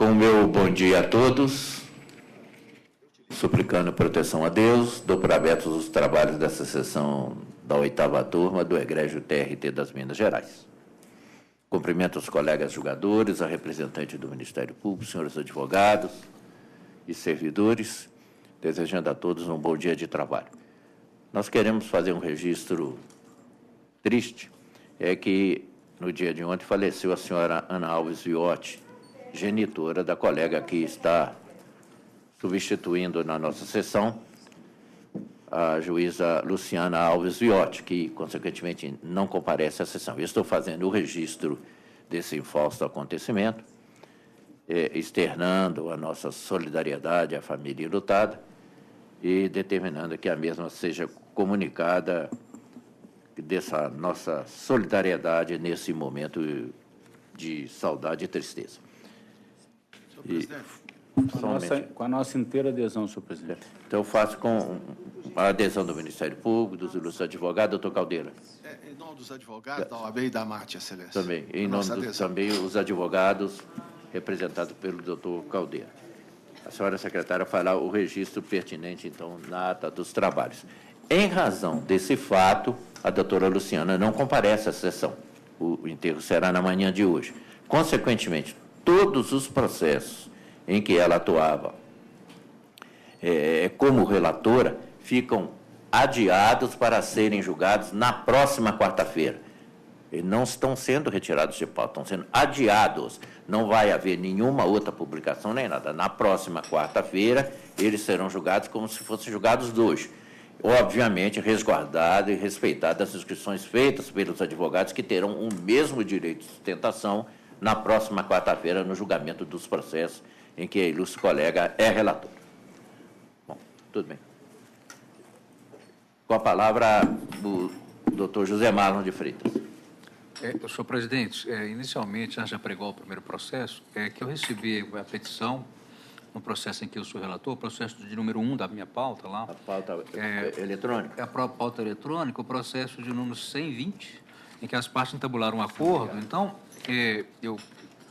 Com o meu bom dia a todos, suplicando proteção a Deus, dou por abertos os trabalhos dessa sessão da 8ª turma do Egrégio TRT das Minas Gerais. Cumprimento os colegas julgadores, a representante do Ministério Público, senhores advogados e servidores, desejando a todos um bom dia de trabalho. Nós queremos fazer um registro triste, é que no dia de ontem faleceu a senhora Ana Alves Viotti, genitora da colega que está substituindo na nossa sessão, a juíza Luciana Alves Viotti, que, consequentemente, não comparece à sessão. Eu estou fazendo o registro desse infausto acontecimento, externando a nossa solidariedade à família enlutada e determinando que a mesma seja comunicada dessa nossa solidariedade nesse momento de saudade e tristeza. Senhor presidente, com a nossa inteira adesão, senhor presidente. Então, eu faço com a adesão do Ministério Público, dos ilustres advogados, doutor Caldeira. Em nome dos advogados da OAB e da Marte, excelência. Também, em nome também os advogados, representados pelo doutor Caldeira. A senhora secretária fará o registro pertinente, então, na ata dos trabalhos. Em razão desse fato, a doutora Luciana não comparece à sessão. O enterro será na manhã de hoje. Consequentemente, todos os processos em que ela atuava como relatora ficam adiados para serem julgados na próxima quarta-feira. E não estão sendo retirados de pauta, estão sendo adiados. Não vai haver nenhuma outra publicação nem nada. Na próxima quarta-feira, eles serão julgados como se fossem julgados hoje. Obviamente, resguardado e respeitado as inscrições feitas pelos advogados que terão o mesmo direito de sustentação na próxima quarta-feira no julgamento dos processos em que a ilustre colega é relator. Bom, tudo bem. Com a palavra o doutor José Marlon de Freitas. Senhor presidente, inicialmente, antes de apregoar o primeiro processo, que eu recebi a petição no processo em que eu sou relator, o processo de número 1 da minha pauta lá. A pauta eletrônica? É a própria pauta eletrônica, o processo de número 120, em que as partes entabularam um acordo. Então, eu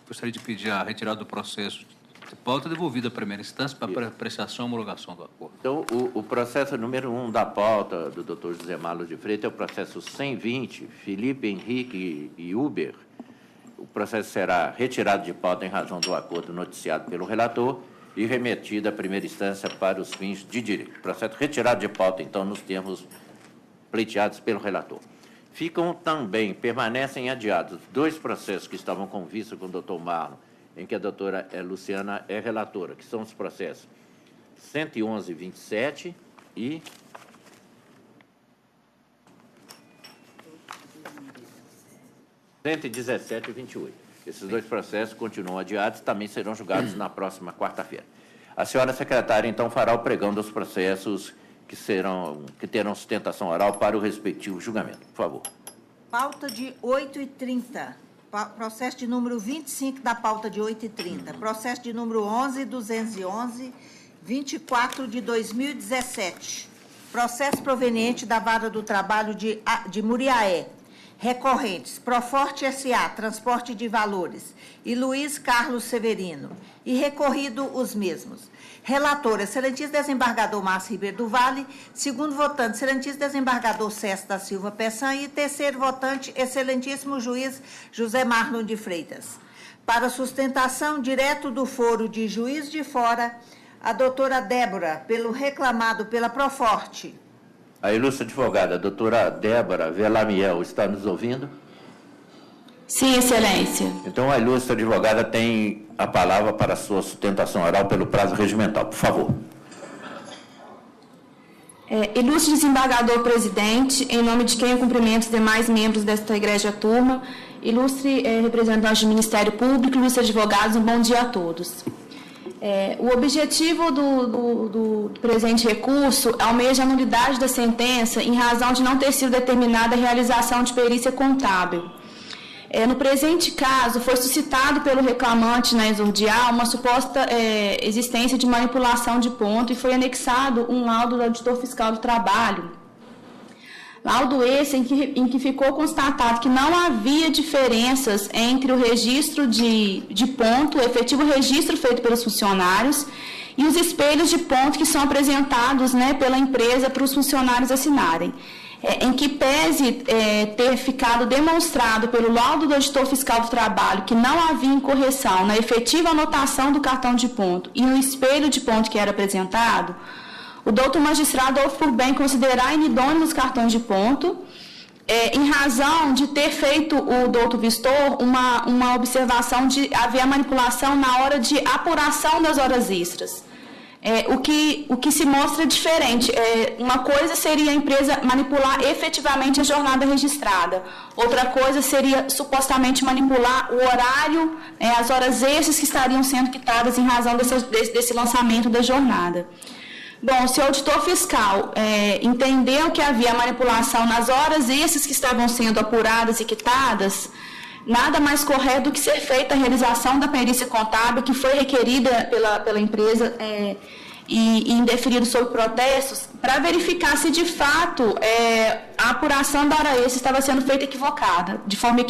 gostaria de pedir a retirada do processo de pauta devolvida à primeira instância para apreciação e homologação do acordo. Então, o processo número 1 da pauta do doutor José Marlon de Freitas é o processo 120, Felipe Henrique e Uber. O processo será retirado de pauta em razão do acordo noticiado pelo relator e remetido à primeira instância para os fins de direito. O processo retirado de pauta, então, nos termos pleiteados pelo relator. Ficam também, permanecem adiados, 2 processos que estavam com vista com o doutor Marlon, em que a doutora Luciana é relatora, que são os processos 111-27 e 117-28. Esses 2 processos continuam adiados e também serão julgados na próxima quarta-feira. A senhora secretária, então, fará o pregão dos processos que terão sustentação oral para o respectivo julgamento. Por favor. Pauta de 8h30. Processo de número 25 da pauta de 8h30. Processo de número 11.211, 24 de 2017. Processo proveniente da Vara do Trabalho de Muriaé. Recorrentes, Proforte S.A., Transporte de Valores, e Luiz Carlos Severino, e recorrido os mesmos. Relator, excelentíssimo desembargador Márcio Ribeiro do Vale, segundo votante, excelentíssimo desembargador César da Silva Peçanha, e terceiro votante, excelentíssimo juiz José Marlon de Freitas. Para sustentação direto do foro de juiz de fora, a doutora Débora, pelo reclamado pela Proforte. A ilustre advogada, a doutora Débora Velamiel, está nos ouvindo? Sim, excelência. Então, a ilustre advogada tem a palavra para a sua sustentação oral pelo prazo regimental. Por favor. Ilustre desembargador presidente, em nome de quem eu cumprimento os demais membros desta egrégia turma, ilustre representante do Ministério Público, ilustre advogados, um bom dia a todos. O objetivo do presente recurso almeja a nulidade da sentença em razão de não ter sido determinada a realização de perícia contábil. No presente caso, foi suscitado pelo reclamante na exordial uma suposta existência de manipulação de ponto e foi anexado um laudo do auditor fiscal do trabalho, Laudo esse em que ficou constatado que não havia diferenças entre o registro de ponto, o efetivo registro feito pelos funcionários, e os espelhos de ponto que são apresentados, né, pela empresa para os funcionários assinarem. Em que pese ter ficado demonstrado pelo laudo do auditor fiscal do trabalho que não havia incorreção na efetiva anotação do cartão de ponto e no espelho de ponto que era apresentado, o doutor magistrado houve por bem considerar inidôneos os cartões de ponto, em razão de ter feito o doutor Vistor uma observação de haver manipulação na hora de apuração das horas extras. O que se mostra diferente. Uma coisa seria a empresa manipular efetivamente a jornada registrada. Outra coisa seria supostamente manipular o horário, as horas extras que estariam sendo quitadas em razão desse lançamento da jornada. Bom, se o auditor fiscal entendeu que havia manipulação nas horas extras que estavam sendo apuradas e quitadas, nada mais correto do que ser feita a realização da perícia contábil, que foi requerida pela empresa e indeferido sob protestos, para verificar se de fato a apuração da hora extra estava sendo feita de forma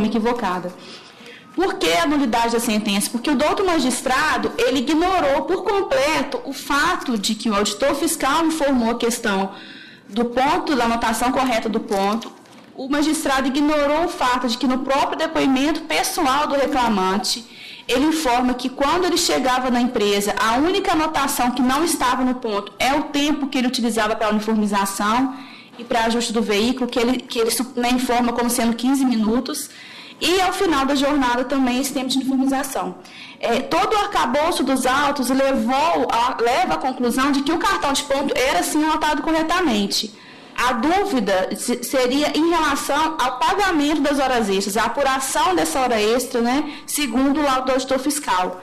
equivocada. Por que a nulidade da sentença? Porque o doutor magistrado, ele ignorou por completo o fato de que o auditor fiscal informou a questão do ponto, da anotação correta do ponto. O magistrado ignorou o fato de que no próprio depoimento pessoal do reclamante, ele informa que quando ele chegava na empresa, a única anotação que não estava no ponto é o tempo que ele utilizava para a uniformização e para ajuste do veículo, que ele informa como sendo 15 minutos. E, ao final da jornada, também esse tempo de uniformização. Todo o arcabouço dos autos leva à conclusão de que o cartão de ponto era, sim, anotado corretamente. A dúvida seria em relação ao pagamento das horas extras, a apuração dessa hora extra, né, segundo o laudo do auditor fiscal.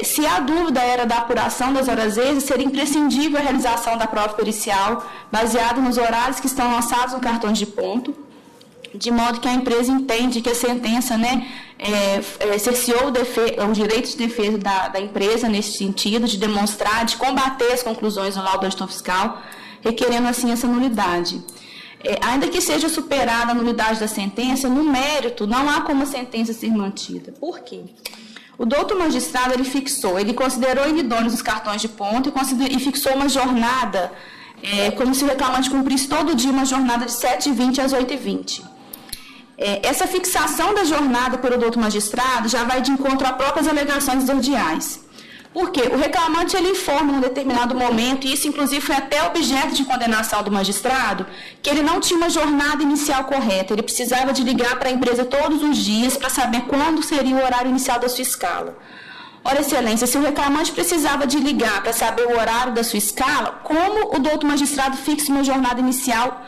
Se a dúvida era da apuração das horas extras, seria imprescindível a realização da prova pericial, baseada nos horários que estão lançados no cartão de ponto, de modo que a empresa entende que a sentença, né, cerceou o direito de defesa da empresa nesse sentido, de demonstrar, de combater as conclusões do laudo do auditor fiscal, requerendo assim essa nulidade. Ainda que seja superada a nulidade da sentença, no mérito não há como a sentença ser mantida. Por quê? O doutor magistrado ele considerou inidôneos os cartões de ponto e fixou uma jornada, como se o reclamante cumprisse todo dia uma jornada de 7h20 às 8h20. Essa fixação da jornada pelo doutor magistrado já vai de encontro a próprias alegações ordiais. Por quê? O reclamante ele informa em um determinado momento, e isso inclusive foi até objeto de condenação do magistrado, que ele não tinha uma jornada inicial correta, ele precisava de ligar para a empresa todos os dias para saber quando seria o horário inicial da sua escala. Ora, excelência, se o reclamante precisava de ligar para saber o horário da sua escala, como o doutor magistrado fixa uma jornada inicial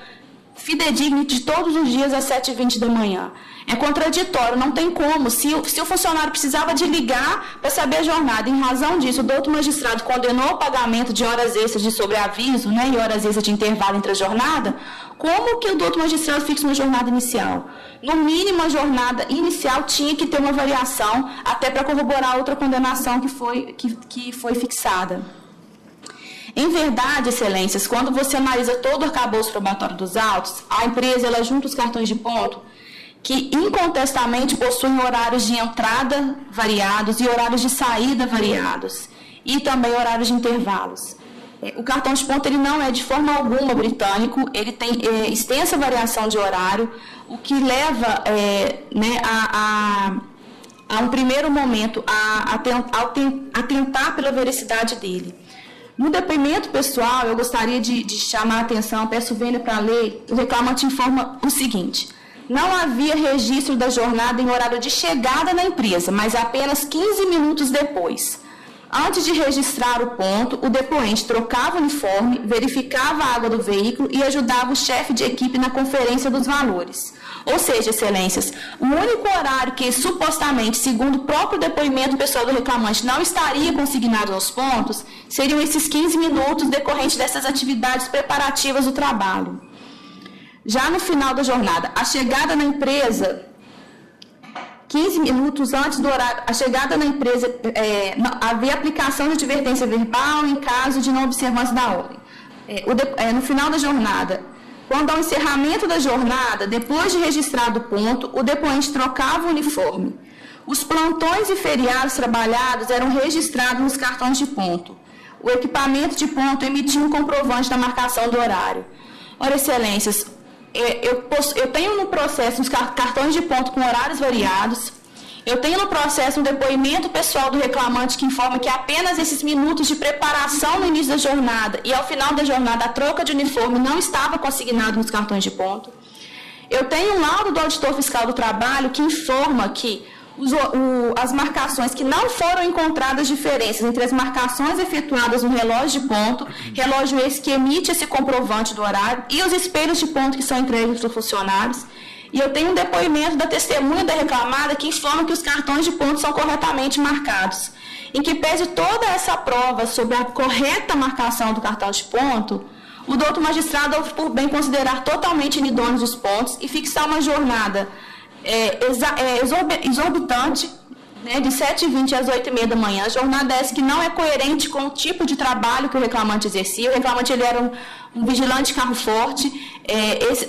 fidedigna de todos os dias às 7h20 da manhã? É contraditório, não tem como. Se o funcionário precisava de ligar para saber a jornada, em razão disso, o doutor magistrado condenou o pagamento de horas extras de sobreaviso, né, e horas extras de intervalo entre a jornada, como que o doutor magistrado fixa uma jornada inicial? No mínimo, a jornada inicial tinha que ter uma variação, até para corroborar outra condenação que foi fixada. Em verdade, excelências, quando você analisa todo o arcabouço probatório dos autos, a empresa ela junta os cartões de ponto, que incontestamente possuem horários de entrada variados e horários de saída variados, e também horários de intervalos. O cartão de ponto ele não é de forma alguma britânico, ele tem extensa variação de horário, o que leva a um primeiro momento a tentar pela veracidade dele. No depoimento pessoal, eu gostaria de chamar a atenção, peço vênia para ler, o reclamante informa o seguinte: não havia registro da jornada em horário de chegada na empresa, mas apenas 15 minutos depois. Antes de registrar o ponto, o depoente trocava o uniforme, verificava a água do veículo e ajudava o chefe de equipe na conferência dos valores. Ou seja, excelências, o único horário que supostamente, segundo o próprio depoimento pessoal do reclamante, não estaria consignado aos pontos, seriam esses 15 minutos decorrentes dessas atividades preparativas do trabalho. Já no final da jornada, a chegada na empresa, 15 minutos antes do horário, a chegada na empresa, havia aplicação de advertência verbal em caso de não observância da ordem. No final da jornada, Quando ao encerramento da jornada, depois de registrado o ponto, o depoente trocava o uniforme. Os plantões e feriados trabalhados eram registrados nos cartões de ponto. O equipamento de ponto emitia um comprovante da marcação do horário. Ora, excelências, eu tenho no processo os cartões de ponto com horários variados. Eu tenho no processo um depoimento pessoal do reclamante que informa que apenas esses minutos de preparação no início da jornada e ao final da jornada a troca de uniforme não estava consignado nos cartões de ponto. Eu tenho um laudo do auditor fiscal do trabalho que informa que as marcações que não foram encontradas diferenças entre as marcações efetuadas no relógio de ponto, relógio esse que emite esse comprovante do horário, e os espelhos de ponto que são entregues para os funcionários. E eu tenho um depoimento da testemunha da reclamada que informa que os cartões de ponto são corretamente marcados. Em que pese toda essa prova sobre a correta marcação do cartão de ponto, o doutor magistrado houve por bem considerar totalmente inidôneos os pontos e fixar uma jornada exorbitante, né, de 7h20 às 8h30 da manhã. Jornada essa que não é coerente com o tipo de trabalho que o reclamante exercia. O reclamante ele era um vigilante de carro forte.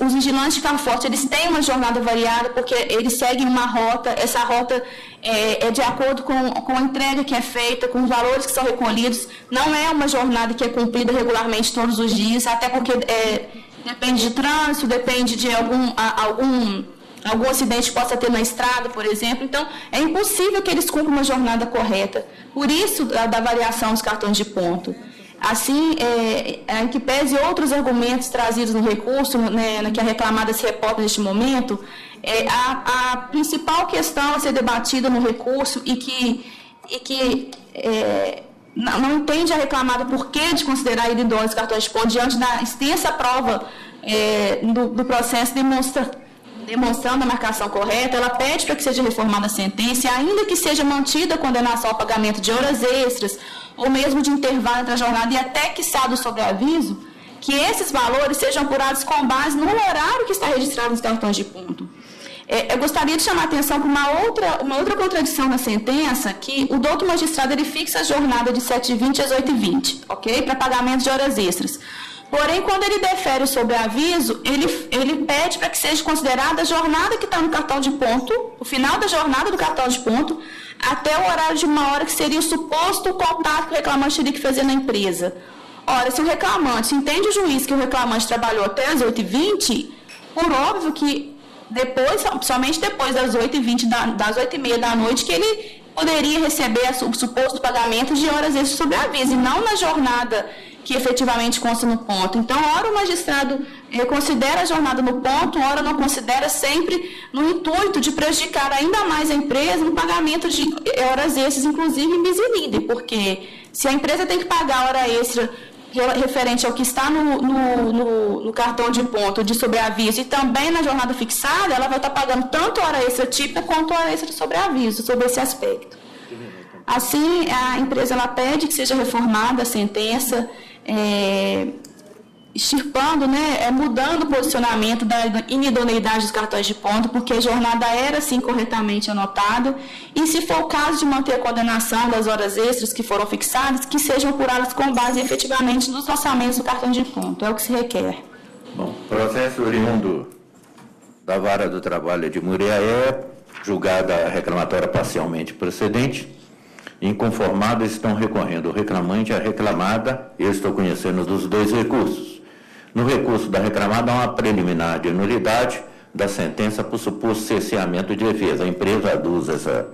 Os vigilantes de carro forte eles têm uma jornada variada porque eles seguem uma rota. Essa rota é de acordo com a entrega que é feita, com os valores que são recolhidos. Não é uma jornada que é cumprida regularmente todos os dias, até porque depende de trânsito, depende de algum acidente que possa ter na estrada, por exemplo. Então, é impossível que eles cumpram uma jornada correta. Por isso, da variação dos cartões de ponto. Assim, em que pese outros argumentos trazidos no recurso, né, que a reclamada se reporta neste momento, a principal questão a ser debatida no recurso e que não entende a reclamada por que de considerar idôneos os cartões de ponto diante da extensa prova do processo demonstrando a marcação correta, ela pede para que seja reformada a sentença, ainda que seja mantida a condenação ao pagamento de horas extras, ou mesmo de intervalo entre a jornada e até quiçá do sobreaviso, que esses valores sejam apurados com base no horário que está registrado nos cartões de ponto. Eu gostaria de chamar a atenção para uma outra contradição na sentença, que o doutor magistrado ele fixa a jornada de 7h20 às 8h20, ok? Para pagamento de horas extras. Porém, quando ele defere o sobreaviso, ele pede para que seja considerada a jornada que está no cartão de ponto, o final da jornada do cartão de ponto, até o horário de 1 hora, que seria o suposto contato que o reclamante teria que fazer na empresa. Ora, se entende o juiz que o reclamante trabalhou até as 8h20, por óbvio que somente depois das 8h20, das 8h30 da noite, que ele poderia receber o suposto pagamento de horas extras sobre aviso, e não na jornada que efetivamente consta no ponto. Então, ora o magistrado considera a jornada no ponto, ora não considera, sempre no intuito de prejudicar ainda mais a empresa no pagamento de horas extras, inclusive em bis in idem, porque se a empresa tem que pagar hora extra referente ao que está no cartão de ponto de sobreaviso e também na jornada fixada, ela vai estar pagando tanto hora extra típica quanto hora extra de sobreaviso, sobre esse aspecto. Assim, a empresa ela pede que seja reformada a sentença, extirpando, mudando o posicionamento da inidoneidade dos cartões de ponto, porque a jornada era, sim, corretamente anotada, e se for o caso de manter a condenação das horas extras que foram fixadas, que sejam apuradas com base efetivamente nos orçamentos do cartão de ponto, é o que se requer. Bom, processo oriundo da Vara do Trabalho de Muriaé, julgada reclamatória parcialmente procedente. Inconformados estão recorrendo o reclamante e a reclamada. Eu estou conhecendo dos dois recursos. No recurso da reclamada, há uma preliminar de nulidade da sentença por suposto cerceamento de defesa. A empresa aduz essa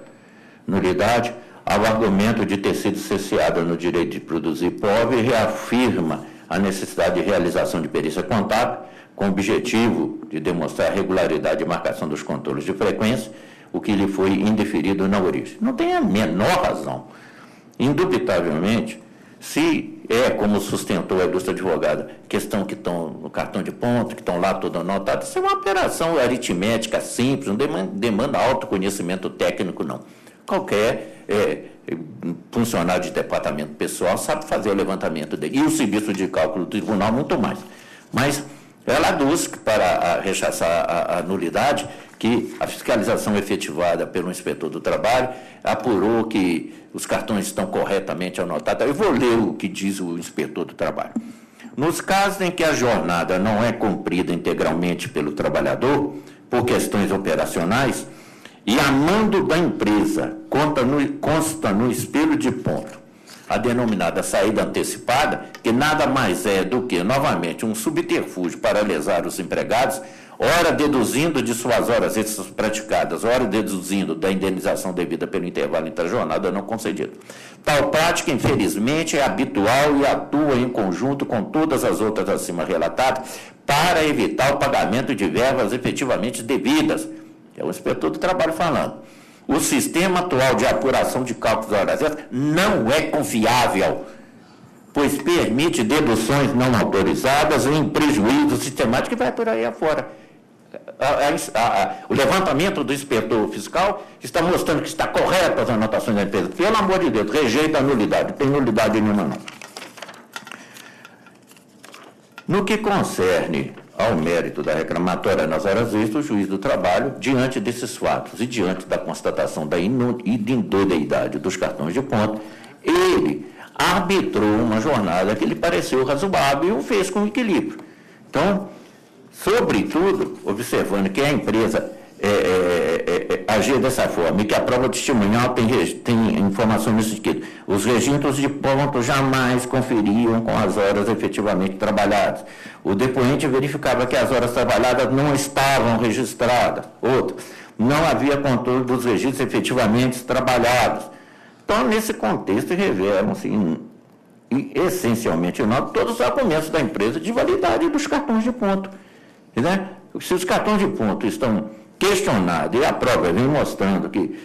nulidade ao argumento de ter sido cerceada no direito de produzir prova e reafirma a necessidade de realização de perícia contábil com o objetivo de demonstrar a regularidade de marcação dos controles de frequência, o que lhe foi indeferido na origem. Não tem a menor razão. Indubitavelmente, se como sustentou a ilustre advogada, questão que estão no cartão de ponto, que estão lá toda anotada, isso é uma operação aritmética simples, não demanda autoconhecimento técnico, não. Qualquer funcionário de departamento pessoal sabe fazer o levantamento dele. E o serviço de cálculo do tribunal, muito mais. Mas ela aduz para rechaçar a nulidade que a fiscalização efetivada pelo inspetor do trabalho apurou que os cartões estão corretamente anotados. Eu vou ler o que diz o inspetor do trabalho. Nos casos em que a jornada não é cumprida integralmente pelo trabalhador, por questões operacionais, e a mando da empresa consta no espelho de ponto a denominada saída antecipada, que nada mais é do que, novamente, um subterfúgio para lesar os empregados, ora deduzindo de suas horas extras praticadas, ora deduzindo da indenização devida pelo intervalo entre a jornada não concedida. Tal prática, infelizmente, é habitual e atua em conjunto com todas as outras acima relatadas para evitar o pagamento de verbas efetivamente devidas. É o inspetor do trabalho falando. O sistema atual de apuração de cálculos horas extras não é confiável, pois permite deduções não autorizadas em prejuízo sistemático que vai por aí afora. O levantamento do inspetor fiscal está mostrando que está correto as anotações da empresa. Pelo amor de Deus, rejeita a nulidade, não tem nulidade nenhuma não. No que concerne ao mérito da reclamatória nas horas extras, o juiz do trabalho, diante desses fatos e diante da constatação da idoneidade dos cartões de ponto, ele arbitrou uma jornada que lhe pareceu razoável e o fez com equilíbrio. Então, sobretudo, observando que a empresa agir dessa forma e que a prova testemunhal tem informação nesse sentido, os registros de ponto jamais conferiam com as horas efetivamente trabalhadas. O depoente verificava que as horas trabalhadas não estavam registradas. Outro, não havia controle dos registros efetivamente trabalhados. Então, nesse contexto, revelam-se essencialmente todos os argumentos da empresa de validade dos cartões de ponto. Né? Se os cartões de ponto estão questionados e a prova vem mostrando que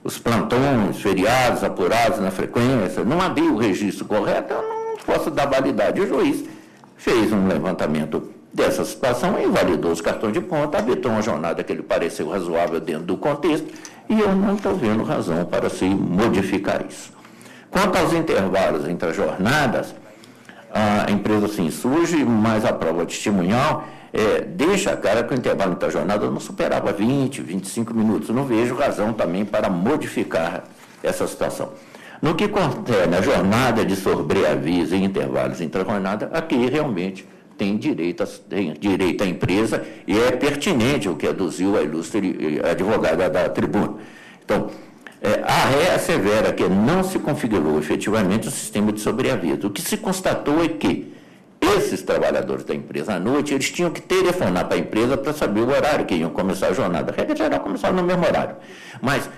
os plantões, feriados apurados na frequência, não havia o registro correto, eu não posso dar validade. O juiz fez um levantamento dessa situação, invalidou os cartões de ponto, arbitrou uma jornada que lhe pareceu razoável dentro do contexto, e eu não estou vendo razão para se modificar isso. Quanto aos intervalos entre as jornadas, a empresa se insurge, mas a prova testemunhal deixa cara que o intervalo entre a jornada não superava 20, 25 minutos. Não vejo razão também para modificar essa situação. No que concerne a jornada de sobreaviso e intervalos entre a jornada, aqui realmente tem direito a empresa e é pertinente o que aduziu a ilustre advogada da tribuna. Então, a ré assevera que não se configurou efetivamente o sistema de sobreaviso. O que se constatou é que esses trabalhadores da empresa, à noite, eles tinham que telefonar para a empresa para saber o horário que iam começar a jornada. A regra geral começava no mesmo horário. Mas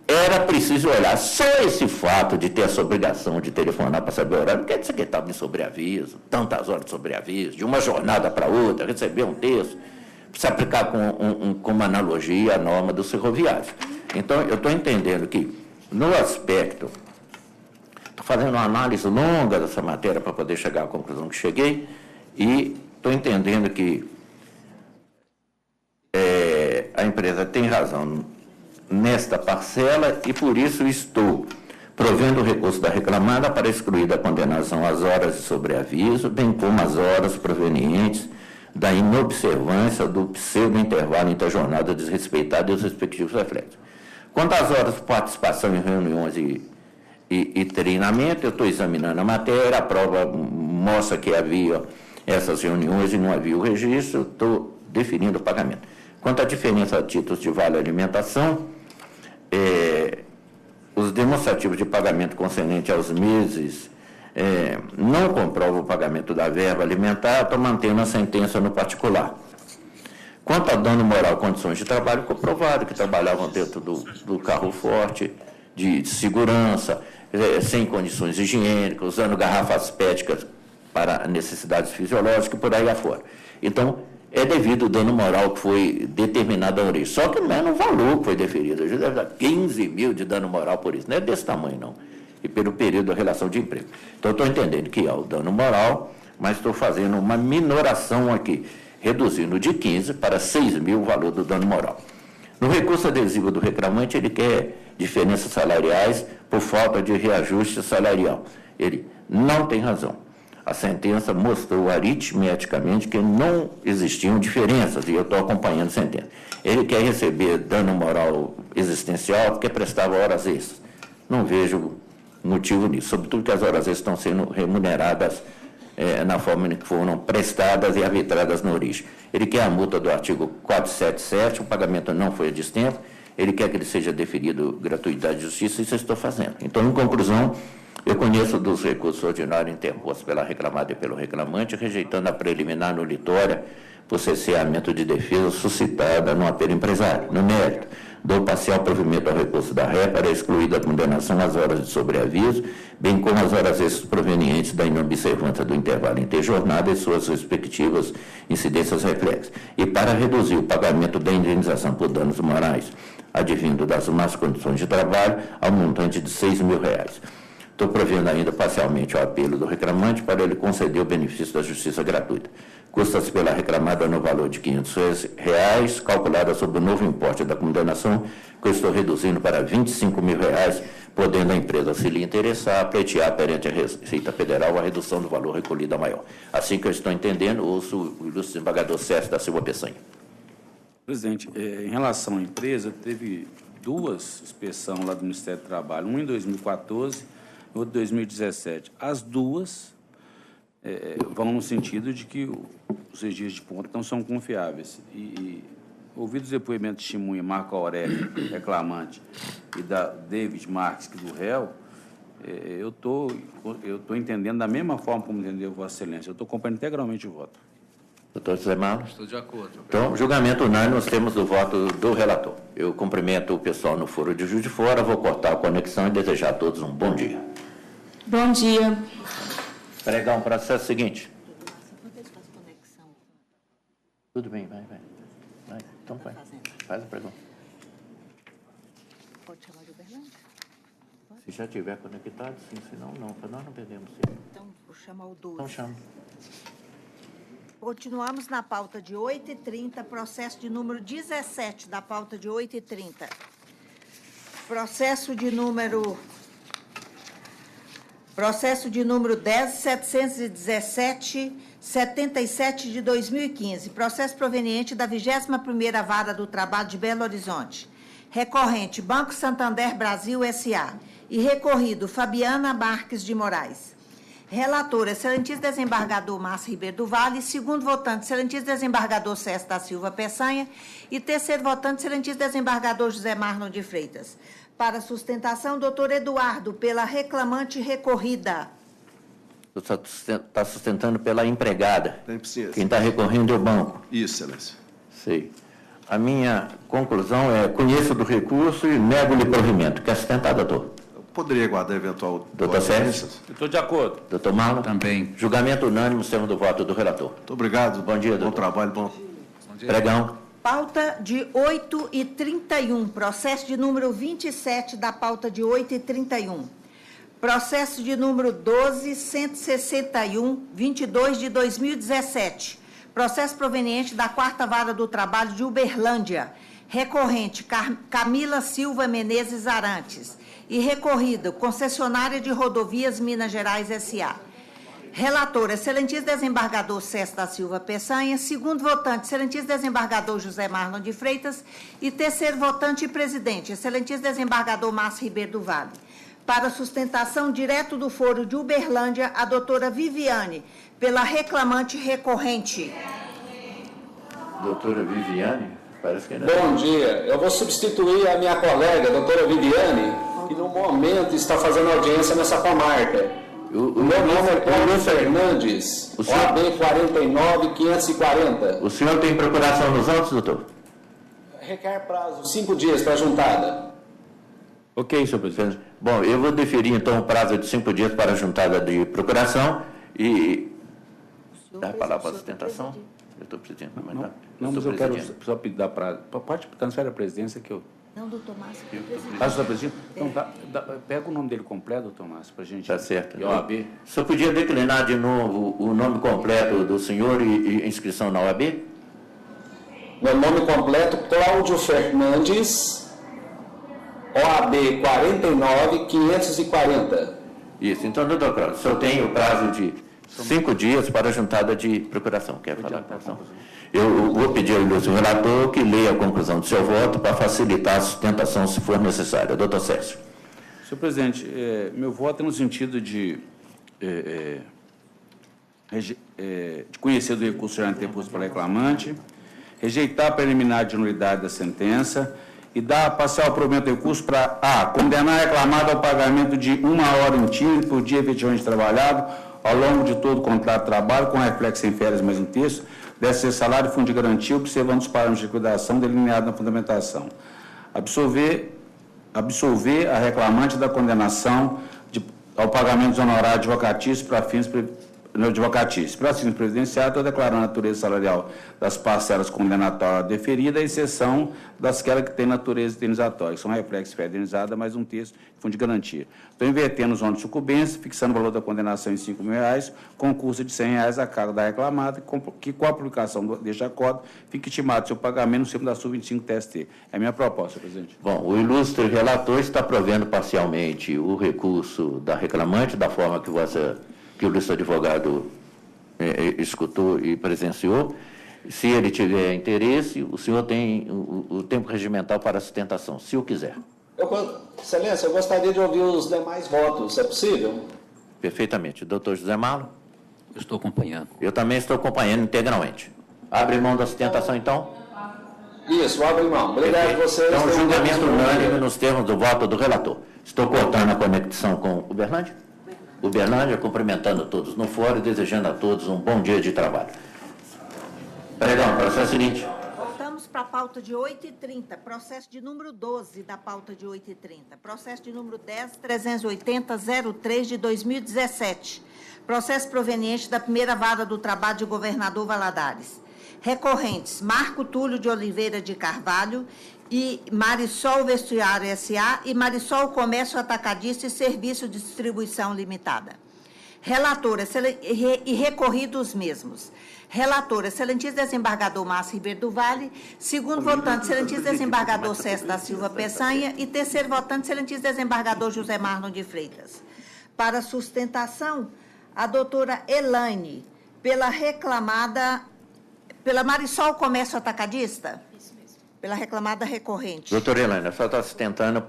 era preciso olhar. Só esse fato de ter essa obrigação de telefonar para saber o horário, não quer dizer que estava em sobreaviso, tantas horas de sobreaviso, de uma jornada para outra, receber um texto, se aplicar com uma analogia à norma dos ferroviários. Então, eu estou entendendo que, no aspecto, estou fazendo uma análise longa dessa matéria para poder chegar à conclusão que cheguei, e estou entendendo que a empresa tem razão nesta parcela e, por isso, estou provendo o recurso da reclamada para excluir da condenação as horas de sobreaviso, bem como as horas provenientes da inobservância do pseudo-intervalo entre a jornada desrespeitada e os respectivos reflexos. Quanto às horas de participação em reuniões e treinamento, eu estou examinando a matéria, a prova mostra que havia essas reuniões e não havia o registro, estou definindo o pagamento. Quanto à diferença de títulos de vale alimentação, os demonstrativos de pagamento concernente aos meses não comprovam o pagamento da verba alimentar, estou mantendo a sentença no particular. Quanto a dano moral condições de trabalho, comprovado que trabalhavam dentro do carro forte, de segurança, sem condições higiênicas, usando garrafas péticas para necessidades fisiológicas e por aí afora. Então, é devido ao dano moral que foi determinado a origem. Só que não é no valor que foi deferido. A gente deve dar 15 mil de dano moral por isso. Não é desse tamanho, não. E pelo período da relação de emprego. Então, estou entendendo que há o dano moral, mas estou fazendo uma minoração aqui, reduzindo de 15 para 6 mil o valor do dano moral. No recurso adesivo do reclamante, ele quer diferenças salariais por falta de reajuste salarial. Ele não tem razão. A sentença mostrou aritmeticamente que não existiam diferenças, e eu estou acompanhando a sentença. Ele quer receber dano moral existencial porque prestava horas extras. Não vejo motivo nisso, sobretudo que as horas extras estão sendo remuneradas na forma em que foram prestadas e arbitradas na origem. Ele quer a multa do artigo 477, o pagamento não foi a destempo, ele quer que ele seja deferido gratuidade de justiça, isso eu estou fazendo. Então, em conclusão, eu conheço dos recursos ordinários interpostos pela reclamada e pelo reclamante, rejeitando a preliminar nulitória por cerceamento de defesa suscitada no apelo empresário. No mérito, dou parcial provimento ao recurso da ré para excluir da condenação as horas de sobreaviso, bem como as horas extras provenientes da inobservância do intervalo interjornada e suas respectivas incidências reflexas, e para reduzir o pagamento da indenização por danos morais advindo das más condições de trabalho ao montante de R$ 6.000. Estou provendo ainda parcialmente o apelo do reclamante para ele conceder o benefício da justiça gratuita. Custa-se pela reclamada no valor de R$ 500, calculada sobre o novo importe da condenação, que eu estou reduzindo para R$ 25.000, podendo a empresa, se lhe interessar, pleitear perante a Receita Federal a redução do valor recolhido a maior. Assim que eu estou entendendo, ouço o ilustre desembargador César da Silva Peçanha. Presidente, em relação à empresa, teve duas inspeções lá do Ministério do Trabalho, uma em 2014 e outra em 2017. As duas vão no sentido de que os registros de ponto não são confiáveis. E ouvido os depoimentos de testemunha Marco Aurélio, reclamante, e da David Marques, que do réu, eu tô entendendo da mesma forma como entendeu Vossa Excelência. Eu estou acompanhando integralmente o voto. Doutor José Marlos? Estou de acordo. Então, julgamento unânime, nós temos o voto do relator. Eu cumprimento o pessoal no foro de Juiz de Fora, vou cortar a conexão e desejar a todos um bom dia. Bom dia. Pregar um processo seguinte. Tudo bem, vai. Então vai. Faz a pergunta. Pode chamar de Uberlândia? Se já estiver conectado, sim, senão não. Para nós não perdemos tempo. Então, vou chamar o 12. Então chama. Continuamos na pauta de 8h30, processo de número 17 da pauta de 8h30. Processo de número 10.717/77 de 2015. Processo proveniente da 21ª Vara do Trabalho de Belo Horizonte. Recorrente, Banco Santander Brasil S.A. E recorrido, Fabiana Marques de Moraes. Relator, excelentíssimo desembargador Márcio Ribeiro do Vale. Segundo votante, excelentíssimo desembargador César da Silva Peçanha. E terceiro votante, excelentíssimo desembargador José Marlon de Freitas. Para sustentação, doutor Eduardo, pela reclamante recorrida. Está sustentando pela empregada. Tem precisa. Quem está recorrendo é o banco. Isso, excelência. Sei. A minha conclusão é: conheço do recurso e nego-lhe provimento. Quer sustentar, doutor? Poderia aguardar eventual... Doutor Sérgio? Eu estou de acordo. Doutor Marlon? Também. Julgamento unânime, temos do voto do relator. Muito obrigado. Bom dia, doutor. Bom trabalho, bom... Pregão. Pauta de 8h31, processo de número 27 da pauta de 8h31. Processo de número 12.161/22 de 2017. Processo proveniente da 4ª Vara do Trabalho de Uberlândia. Recorrente, Camila Silva Menezes Arantes. E recorrido, concessionária de rodovias Minas Gerais S.A. Relator, excelentíssimo desembargador César da Silva Peçanha. Segundo votante, excelentíssimo desembargador José Marlon de Freitas. E terceiro votante e presidente, excelentíssimo desembargador Márcio Ribeiro do Vale. Para sustentação direto do foro de Uberlândia, a doutora Viviane, pela reclamante recorrente. Doutora Viviane, parece que ainda... Bom dia, eu vou substituir a minha colega, doutora Viviane, que no momento está fazendo audiência nessa comarca. O meu nome é Paulo Fernandes, OAB 49540. O senhor tem procuração nos autos, doutor? Requer prazo 5 dias para a juntada. Ok, senhor presidente. Bom, eu vou deferir, então, o prazo de 5 dias para a juntada de procuração e... Dá a palavra para a sustentação? Eu estou presidente. Não, mas eu quero só pedir da prazo. Pode transferir a presidência que eu... Não, doutor Márcio. Doutor presidente? Então, pega o nome dele completo, doutor Márcio, para a gente... Está certo. E OAB. O senhor podia declinar de novo o nome completo do senhor e inscrição na OAB? Meu nome completo, Cláudio Fernandes, OAB 49540. Isso. Então, doutor Cláudio, o senhor tem o prazo de 5 dias para a juntada de procuração. Quer falar a conclusão? Eu vou pedir ao ilustre relator que leia a conclusão do seu voto para facilitar a sustentação, se for necessário. Doutor Sérgio. Senhor presidente, meu voto é no sentido de de conhecer do recurso já anteposto pelo reclamante, rejeitar a preliminar de nulidade da sentença e dar parcial provimento do recurso para a. Condenar a reclamada ao pagamento de 1 hora em por dia efetivamente trabalhado ao longo de todo o contrato de trabalho, com reflexo em férias mais um terço, deve ser salário e fundo de garantia, observando os parâmetros de liquidação delineados na fundamentação. Absolver a reclamante da condenação ao pagamento dos honorários advocatícios para fins previdenciários, estou declarando a natureza salarial das parcelas condenatórias deferidas, à exceção daquelas que têm natureza indenizatória, que são reflexos indenizada, mais um terço de fundo de garantia. Estou invertendo os ônus de sucumbência, fixando o valor da condenação em R$5.000, com custo de R$100 a cargo da reclamada, que com a publicação deste acordo fique estimado seu pagamento no ciclo da sub-25 TST. É a minha proposta, presidente. Bom, o ilustre relator está provendo parcialmente o recurso da reclamante, da forma que o ilustre advogado escutou e presenciou. Se ele tiver interesse, o senhor tem o tempo regimental para a sustentação, se o quiser. Excelência, eu gostaria de ouvir os demais votos. É possível? Perfeitamente. Doutor José Marlon? Eu estou acompanhando. Eu também estou acompanhando integralmente. Abre mão da sustentação, então? Isso, abre mão. Obrigado a vocês. Então, julgamento unânime nos termos do voto do relator. Estou cortando a conexão com o Berlândia. O Berlândia, cumprimentando todos no fórum e desejando a todos um bom dia de trabalho. Perdão, processo seguinte. Voltamos para a pauta de 8h30, processo de número 12 da pauta de 8h30. Processo de número 10.380.03 de 2017. Processo proveniente da primeira vara do trabalho de Governador Valadares. Recorrentes: Marco Túlio de Oliveira de Carvalho e Marisol Vestuário S.A. e Marisol Comércio Atacadista e Serviço de Distribuição Limitada. Relator e recorridos mesmos. Relator, excelentíssimo desembargador Márcio Ribeiro do Vale. Segundo votante, excelentíssimo desembargador César da Silva Peçanha. E terceiro votante, excelentíssimo desembargador José Marlon de Freitas. Para sustentação, a doutora Elaine, pela Marisol Comércio Atacadista? Isso mesmo. Pela reclamada recorrente. Doutora Elaine, a senhora está sustentando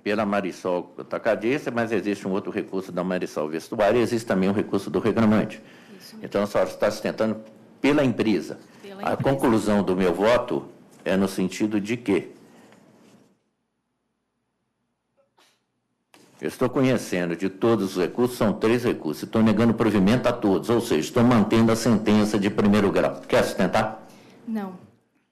pela Marisol Atacadista, mas existe um outro recurso da Marisol Vestuário e existe também um recurso do reclamante. Então, a senhora está sustentando pela empresa. A conclusão do meu voto é no sentido de que eu estou conhecendo de todos os recursos, são 3 recursos, estou negando provimento a todos, ou seja, estou mantendo a sentença de primeiro grau. Quer sustentar? Não.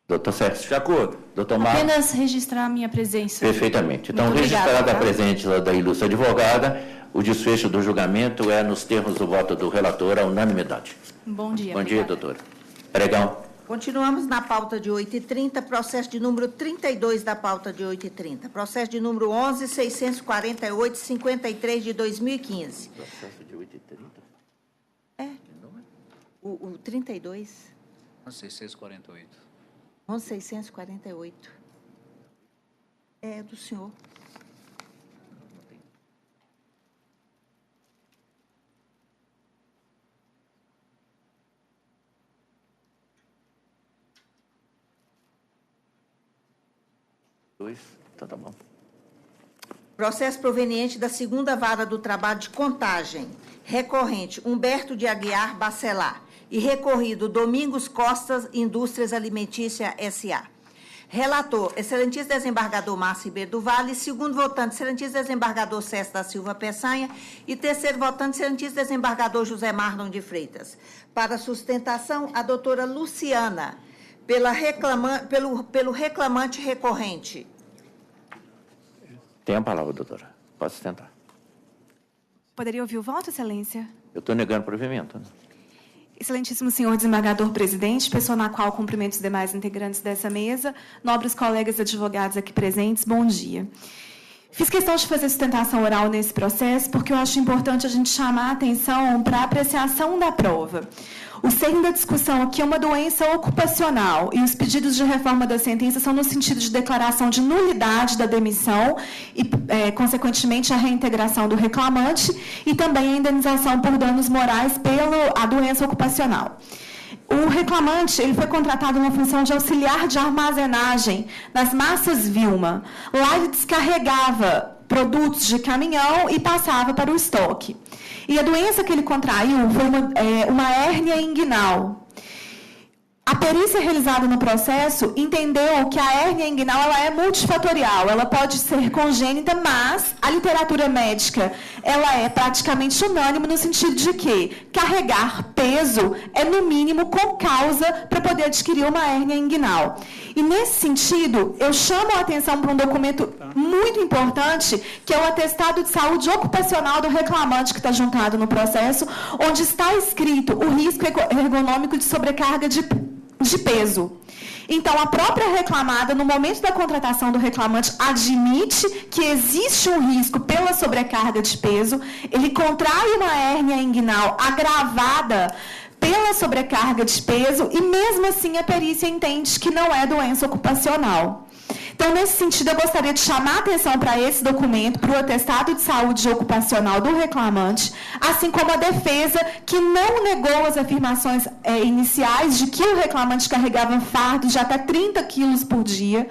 Doutor Sérgio? De acordo. Doutor Marcos? Apenas registrar a minha presença. Perfeitamente. Então, Muito obrigada, registrada a tá? presença da ilustre advogada, o desfecho do julgamento é nos termos do voto do relator, a unanimidade. Bom dia. Bom dia, doutora. Pregão. Continuamos na pauta de 8h30, processo de número 32 da pauta de 8h30. Processo de número 11.648.53 de 2015. Processo de 8h30? É. O 32. 11.648. 11.648. É do senhor. Então, tá bom. Processo proveniente da segunda vara do trabalho de Contagem. Recorrente: Humberto de Aguiar Bacelar. E recorrido: Domingos Costas Indústrias Alimentícia S.A. Relator: excelentíssimo desembargador Márcio Ribeiro do Vale. Segundo votante, excelentíssimo desembargador César da Silva Peçanha. E terceiro votante, excelentíssimo desembargador José Marlon de Freitas. Para sustentação, a doutora Luciana, pelo reclamante recorrente. Tem a palavra, doutora. Pode sustentar. Poderia ouvir o voto, excelência? Eu estou negando provimento. Né? Excelentíssimo senhor desembargador presidente, pessoa na qual cumprimento os demais integrantes dessa mesa, nobres colegas advogados aqui presentes, bom dia. Fiz questão de fazer sustentação oral nesse processo porque eu acho importante a gente chamar a atenção para a apreciação da prova. O cerne da discussão aqui é uma doença ocupacional e os pedidos de reforma da sentença são no sentido de declaração de nulidade da demissão e, consequentemente, a reintegração do reclamante e também a indenização por danos morais pela doença ocupacional. O reclamante ele foi contratado na função de auxiliar de armazenagem nas massas Vilma. Lá ele descarregava produtos de caminhão e passava para o estoque. E a doença que ele contraiu foi uma hérnia inguinal. A perícia realizada no processo entendeu que a hérnia inguinal ela é multifatorial, ela pode ser congênita, mas a literatura médica ela é praticamente unânime no sentido de que carregar peso é, no mínimo, com causa para poder adquirir uma hérnia inguinal. E, nesse sentido, eu chamo a atenção para um documento muito importante, que é o atestado de saúde ocupacional do reclamante que está juntado no processo, onde está escrito o risco ergonômico de sobrecarga de peso. Então, a própria reclamada, no momento da contratação do reclamante, admite que existe um risco pela sobrecarga de peso, ele contrai uma hérnia inguinal agravada pela sobrecarga de peso e, mesmo assim, a perícia entende que não é doença ocupacional. Então, nesse sentido, eu gostaria de chamar a atenção para esse documento, para o atestado de saúde ocupacional do reclamante, assim como a defesa, que não negou as afirmações iniciais de que o reclamante carregava fardos de até 30 quilos por dia,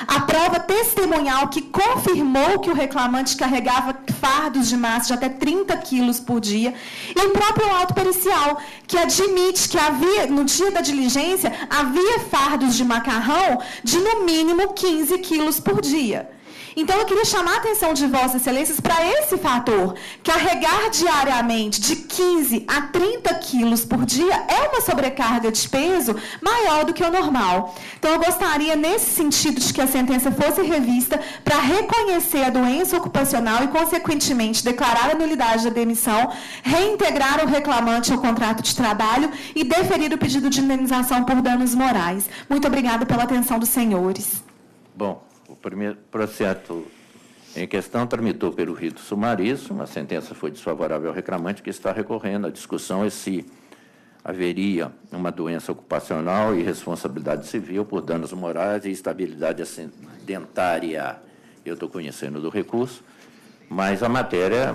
a prova testemunhal que confirmou que o reclamante carregava fardos de massa de até 30 quilos por dia, e o próprio laudo pericial, que admite que havia, no dia da diligência, havia fardos de macarrão de, no mínimo, 15 quilos por dia. Então, eu queria chamar a atenção de Vossas Excelências para esse fator. Carregar diariamente de 15 a 30 quilos por dia é uma sobrecarga de peso maior do que o normal. Então, eu gostaria, nesse sentido, de que a sentença fosse revista para reconhecer a doença ocupacional e, consequentemente, declarar a nulidade da demissão, reintegrar o reclamante ao contrato de trabalho e deferir o pedido de indenização por danos morais. Muito obrigada pela atenção dos senhores. Bom, o primeiro processo em questão tramitou pelo rito sumaríssimo, a sentença foi desfavorável ao reclamante, que está recorrendo. A discussão é se haveria uma doença ocupacional e responsabilidade civil por danos morais e estabilidade acidentária. Eu estou conhecendo do recurso, mas a matéria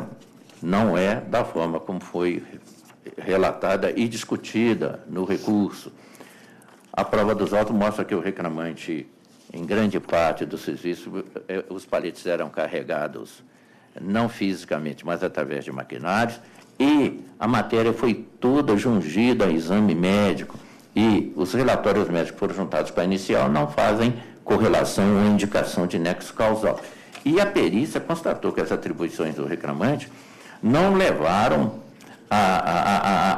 não é da forma como foi relatada e discutida no recurso. A prova dos autos mostra que o reclamante, em grande parte do serviço, os paletes eram carregados não fisicamente, mas através de maquinários, e a matéria foi toda jungida a exame médico, e os relatórios médicos que foram juntados para a inicial não fazem correlação ou indicação de nexo causal. E a perícia constatou que as atribuições do reclamante não levaram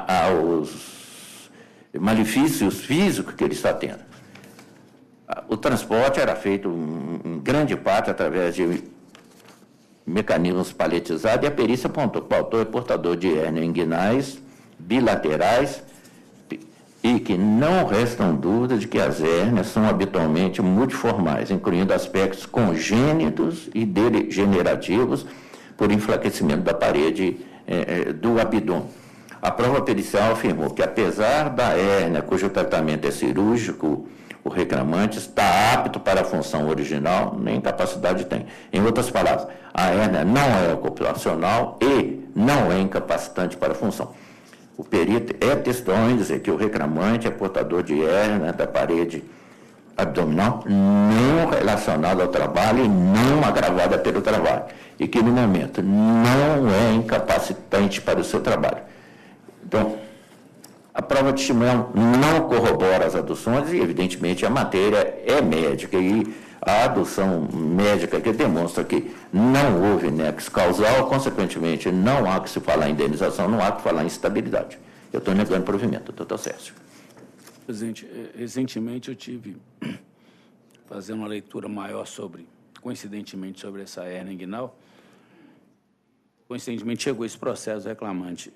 aos malefícios físicos que ele está tendo. O transporte era feito, em grande parte, através de mecanismos paletizados, e a perícia apontou que o autor é portador de hérnia inguinais bilaterais e que não restam dúvidas de que as hérnias são habitualmente multiformais, incluindo aspectos congênitos e degenerativos por enfraquecimento da parede do abdômen. A prova pericial afirmou que, apesar da hérnia cujo tratamento é cirúrgico, o reclamante está apto para a função original, nem capacidade tem. Em outras palavras, a hérnia não é ocupacional e não é incapacitante para a função. O perito é textual em dizer que o reclamante é portador de hérnia da parede abdominal não relacionada ao trabalho e não agravada pelo trabalho, e que, no momento, não é incapacitante para o seu trabalho. Então, a prova de testemunho não corrobora as aduções e, evidentemente, a matéria é médica e a adução médica que demonstra que não houve nexo causal, consequentemente, não há que se falar em indenização, não há que falar em estabilidade. Eu estou negando provimento, doutor Sérgio. Presidente, recentemente eu tive fazendo uma leitura maior coincidentemente, sobre essa hérnia inguinal. Coincidentemente, chegou esse processo do reclamante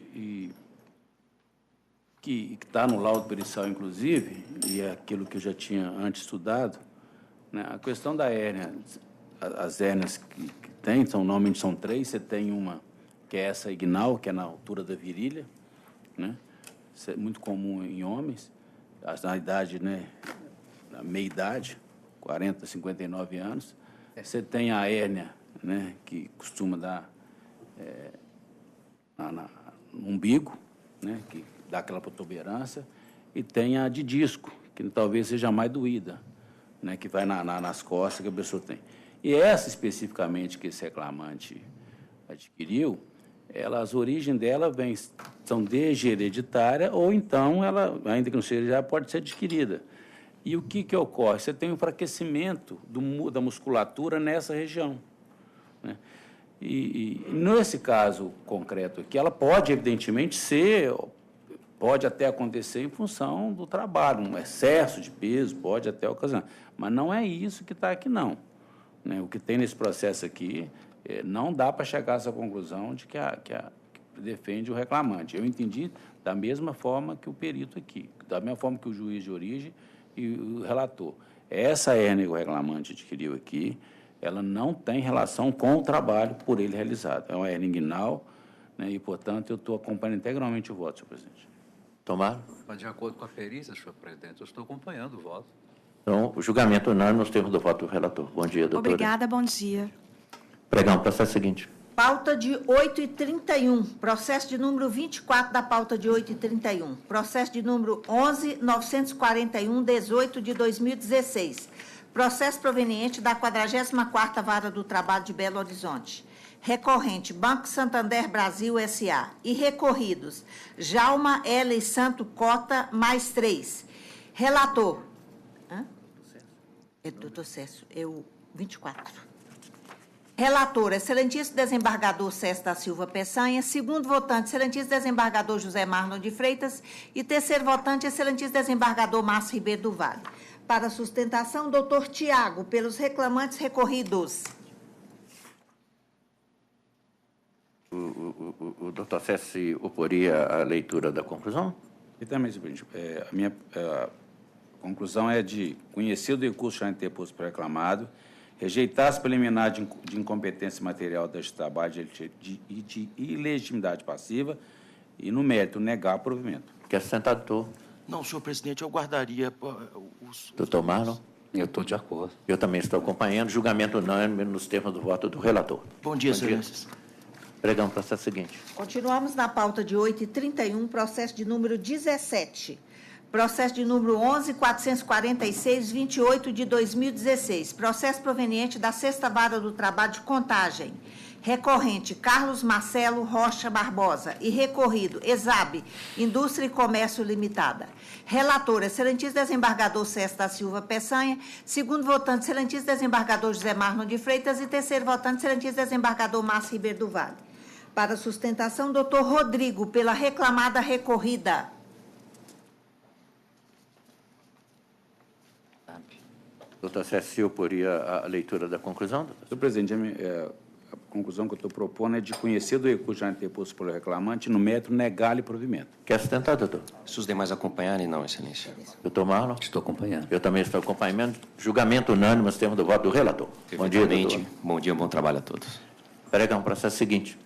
que está no laudo pericial, inclusive, e é aquilo que eu já tinha antes estudado, né? A questão da hérnia, as hérnias que tem, normalmente são 3, você tem uma que é essa inguinal, que é na altura da virilha, né? Isso é muito comum em homens, na idade, né, na meia-idade, 40, 59 anos. Você tem a hérnia, né, que costuma dar no umbigo, né, que dá aquela protuberância, e tem a de disco, que talvez seja mais doída, né, que vai nas costas que a pessoa tem. E essa, especificamente, que esse reclamante adquiriu, as origens dela são desde hereditária, ou então, ela, ainda que não seja hereditária, pode ser adquirida. E o que ocorre? Você tem um enfraquecimento da musculatura nessa região, né? E nesse caso concreto aqui, ela pode, evidentemente, pode até acontecer em função do trabalho, um excesso de peso pode até ocasionar, mas não é isso que está aqui, não, né? O que tem nesse processo aqui, não dá para chegar a essa conclusão de que defende o reclamante. Eu entendi da mesma forma que o perito aqui, da mesma forma que o juiz de origem e o relator. Essa hérnia que o reclamante adquiriu aqui, ela não tem relação com o trabalho por ele realizado. É uma hérnia inguinal, né, e, portanto, eu estou acompanhando integralmente o voto, senhor presidente. Tomar? Mas, de acordo com a perícia, senhor presidente, eu estou acompanhando o voto. Então, o julgamento unânime nos termos do voto do relator. Bom dia, doutora. Obrigada, bom dia. Pregão, processo seguinte. Pauta de 8h31, processo de número 24 da pauta de 8h31, processo de número 11.941/18 de 2016, processo proveniente da 44ª Vara do Trabalho de Belo Horizonte. Recorrente, Banco Santander Brasil S.A. E recorridos, Jalma L. Santo Cota, mais 3. Relator. Doutor Cécio, 24. Relator, excelentíssimo desembargador César da Silva Peçanha. Segundo votante, excelentíssimo desembargador José Marlon de Freitas. E terceiro votante, excelentíssimo desembargador Márcio Ribeiro do Vale. Para sustentação, doutor Tiago, pelos reclamantes recorridos. O doutor César se oporia à leitura da conclusão? E também, senhor presidente, a minha conclusão é de conhecer o recurso já interposto pelo reclamado, rejeitar as preliminares de incompetência material deste trabalho e de ilegitimidade passiva e, no mérito, negar o provimento. Quer sentar, doutor? Não, senhor presidente, eu guardaria os... Doutor Marlon? Eu estou de acordo. Eu também estou acompanhando. Julgamento unânime nos termos do voto do relator. Bom dia, excelências. Pregão, processo seguinte. Continuamos na pauta de 8h31, processo de número 17. Processo de número 11.446/28 de 2016. Processo proveniente da 6ª Vara do Trabalho de Contagem. Recorrente, Carlos Marcelo Rocha Barbosa. E recorrido, ESAB, Indústria e Comércio Limitada. Relator, excelentíssimo desembargador César da Silva Peçanha. Segundo votante, excelentíssimo desembargador José Marlon de Freitas. E terceiro votante, excelentíssimo desembargador Márcio Ribeiro do Vale. Para sustentação, doutor Rodrigo, pela reclamada recorrida. Doutor César se oporia à leitura da conclusão? Senhor presidente, a conclusão que eu estou propondo é de conhecer do recurso já interposto pelo reclamante, no mérito, negar-lhe provimento. Quer sustentar, doutor? Se os demais acompanharem, não, excelência. Doutor Marlon? Estou acompanhando. Eu também estou acompanhando. Julgamento unânime nos termos do voto do relator. Bom dia, doutor. Bom dia, bom trabalho a todos. Pregão, processo seguinte.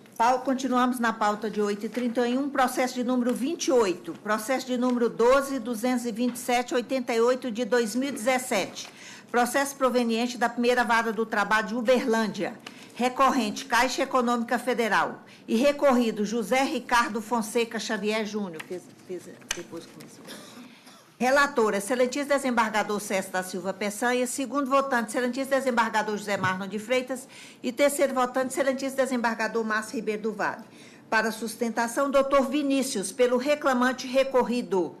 Continuamos na pauta de 8h31, processo de número 28, processo de número 12.227/88 de 2017. Processo proveniente da 1ª Vara do Trabalho de Uberlândia. Recorrente, Caixa Econômica Federal. E recorrido, José Ricardo Fonseca Xavier Júnior. Depois começou. Relator, excelentíssimo desembargador César da Silva Peçanha. Segundo votante, excelentíssimo desembargador José Marlon de Freitas. E terceiro votante, excelentíssimo desembargador Márcio Ribeiro do Vale. Para sustentação, doutor Vinícius, pelo reclamante recorrido.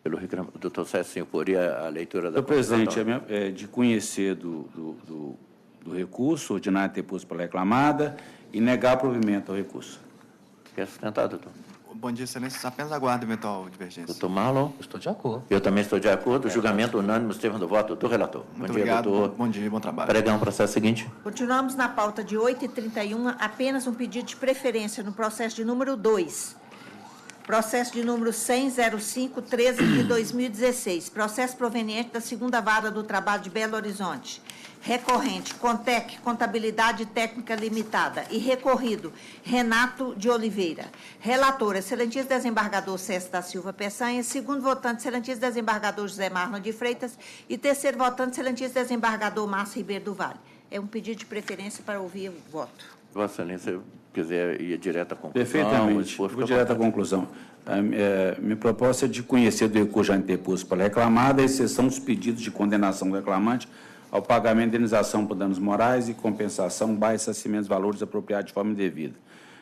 Pelo reclamante, o doutor César se oporia à leitura da Senhor presidente, de conhecer do recurso ordinário interposto pela reclamada e negar provimento ao recurso. Quer sustentar, doutor? Bom dia, excelências. Apenas aguardo eventual divergência. Doutor Marlon? Estou de acordo. Eu também estou de acordo. Julgamento unânime nos termos do voto do relator. Muito obrigado. Doutor. Bom dia, bom trabalho. Pregão, processo seguinte. Continuamos na pauta de 8h31, apenas um pedido de preferência no processo de número 2. Processo de número 100.0513 de 2016. Processo proveniente da 2ª Vara do Trabalho de Belo Horizonte. Recorrente, Contec, Contabilidade Técnica Limitada. E recorrido, Renato de Oliveira. Relator, excelentíssimo desembargador César da Silva Peçanha. Segundo votante, excelentíssimo desembargador José Marlon de Freitas. E terceiro votante, excelentíssimo desembargador Márcio Ribeiro do Vale. É um pedido de preferência para ouvir o voto. Vossa Excelência, se quiser ir direto à conclusão. Perfeitamente. Vou direto à conclusão. Minha proposta é de conhecer do recurso já interposto pela reclamada, a exceção dos pedidos de condenação do reclamante, ao pagamento de indenização por danos morais e compensação by ressarcimento dos valores apropriados de forma indevida.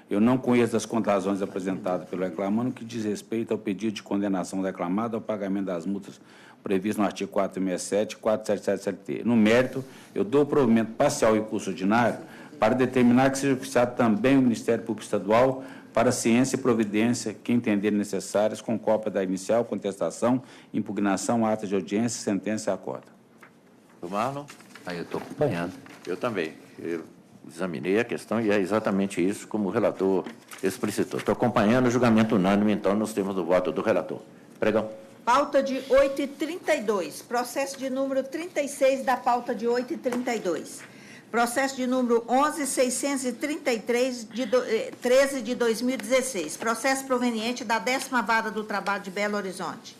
Eu não conheço as contrazões apresentadas pelo reclamando que diz respeito ao pedido de condenação do reclamado ao pagamento das multas previstas no artigo 467 e 477 CLT. No mérito, eu dou provimento parcial e recurso ordinário para determinar que seja oficiado também o Ministério Público Estadual para ciência e providência que entenderem necessárias, com cópia da inicial, contestação, impugnação, ata de audiência, sentença e acordo. Do Marlon? Aí eu estou acompanhando. Eu também. Eu examinei a questão e é exatamente isso como o relator explicitou. Estou acompanhando o julgamento unânime, então, nos termos do voto do relator. Pregão. Pauta de 8h32, processo de número 36 da pauta de 8h32. Processo de número 11.633, 13 de 2016. Processo proveniente da 10ª Vara do Trabalho de Belo Horizonte.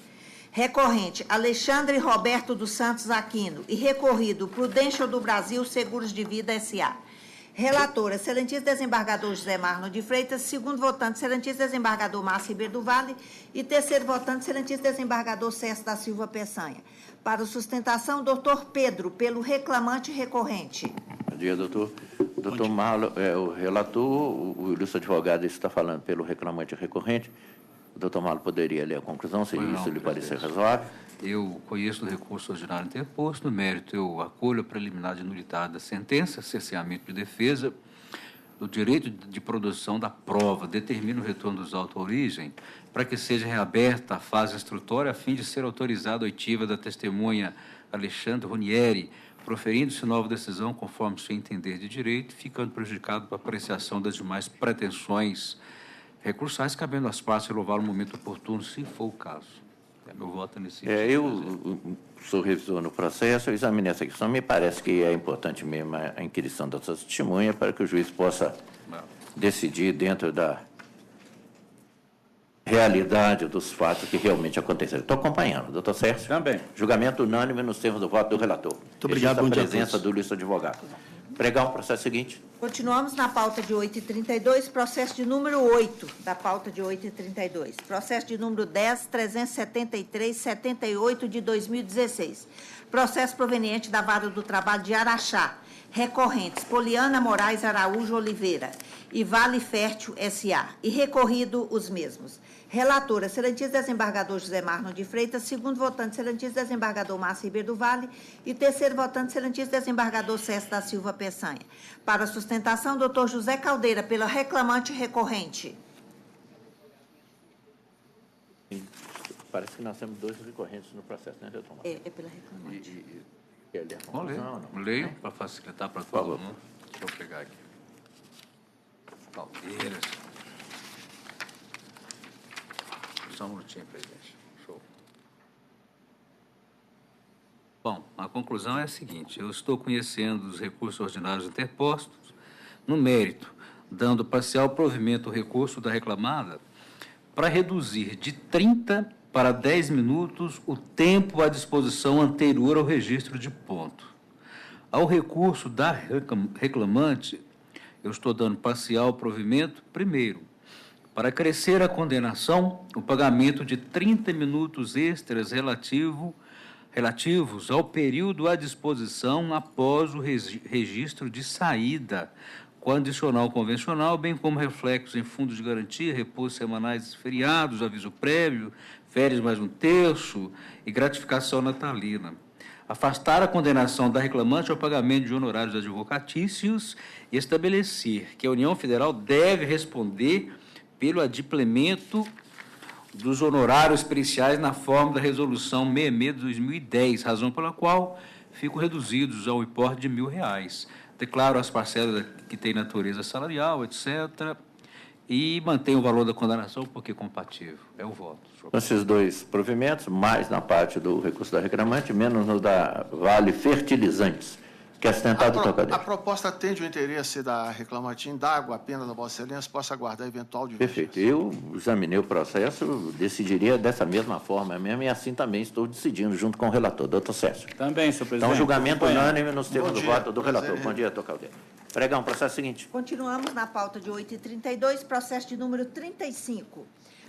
Recorrente, Alexandre Roberto dos Santos Aquino. E recorrido, Prudential do Brasil Seguros de Vida S.A. Relatora, excelentíssimo desembargador José Marlon de Freitas. Segundo votante, excelentíssimo desembargador Márcio Ribeiro do Vale. E terceiro votante, excelentíssimo desembargador César da Silva Peçanha. Para sustentação, doutor Pedro, pelo reclamante recorrente. Bom dia, doutor. Doutor Marlon, o relator, o ilustre advogado está falando pelo reclamante recorrente. O doutor Marlon poderia ler a conclusão, se isso lhe parecer razoável? Eu conheço o recurso ordinário interposto. No mérito, eu acolho a preliminar de nulidade da sentença, cerceamento de defesa, do direito de produção da prova, determina o retorno dos autos à origem, para que seja reaberta a fase instrutória, a fim de ser autorizada a oitiva da testemunha Alexandre Ronieri, proferindo-se nova decisão conforme seu entender de direito, ficando prejudicado para apreciação das demais pretensões recursais, cabendo às partes renovar no momento oportuno, se for o caso. É meu voto nesse sentido. Eu sou revisor no processo, eu examinei essa questão, me parece que é importante mesmo a inquirição dessa testemunha para que o juiz possa decidir dentro da realidade dos fatos que realmente aconteceram. Estou acompanhando, doutor Sérgio. Também. Julgamento unânime nos termos do voto do relator. Muito obrigado, bom dia a todos. Presença do ilustre advogado. Pregão, processo seguinte. Continuamos na pauta de 8h32, processo de número 8 da pauta de 8h32. Processo de número 10.373/78 de 2016. Processo proveniente da Vara do Trabalho de Araxá. Recorrentes, Poliana Moraes Araújo Oliveira e Vale Fértil S.A. E recorrido os mesmos. Relatora, excelentíssimo desembargador José Marlon de Freitas. Segundo votante, excelentíssimo desembargador Márcio Ribeiro do Vale. E terceiro votante, excelentíssimo desembargador César da Silva Peçanha. Para sustentação, doutor José Caldeira, pela reclamante recorrente. Sim. Parece que nós temos dois recorrentes no processo, né, doutor? É pela reclamante. Quer ler a conclusão? Leio para facilitar para todo mundo. Deixa eu pegar aqui. Caldeiras. Só um minutinho, presidente. Show. Bom, a conclusão é a seguinte. Eu estou conhecendo os recursos ordinários interpostos no mérito, dando parcial provimento ao recurso da reclamada para reduzir de 30 para 10 minutos o tempo à disposição anterior ao registro de ponto. Ao recurso da reclamante, eu estou dando parcial provimento, primeiro, para crescer a condenação, o pagamento de 30 minutos extras relativos ao período à disposição após o registro de saída, com adicional convencional, bem como reflexos em fundos de garantia, repouso semanais, feriados, aviso prévio, férias mais 1/3 e gratificação natalina. Afastar a condenação da reclamante ao pagamento de honorários advocatícios e estabelecer que a União Federal deve responder pelo adimplemento dos honorários periciais na forma da Resolução 66 de 2010, razão pela qual ficam reduzidos ao importe de R$1.000. Declaro as parcelas que têm natureza salarial, etc., e mantém o valor da condenação porque é compatível. É o voto. Esses dois provimentos, mais na parte do recurso da reclamante, menos no da Vale Fertilizantes. Quer sustentar, doutor Caldeira? A proposta atende o interesse da reclamante, indago a pena da Vossa Excelência, possa aguardar eventual divergência. Perfeito. Eu examinei o processo, decidiria dessa mesma forma mesmo, e assim também estou decidindo, junto com o relator. Doutor Sérgio. Também, senhor presidente. Então, julgamento unânime nos termos do voto do relator. Bom dia, doutor Caldeira. Pregão, processo seguinte. Continuamos na pauta de 8h32, processo de número 35.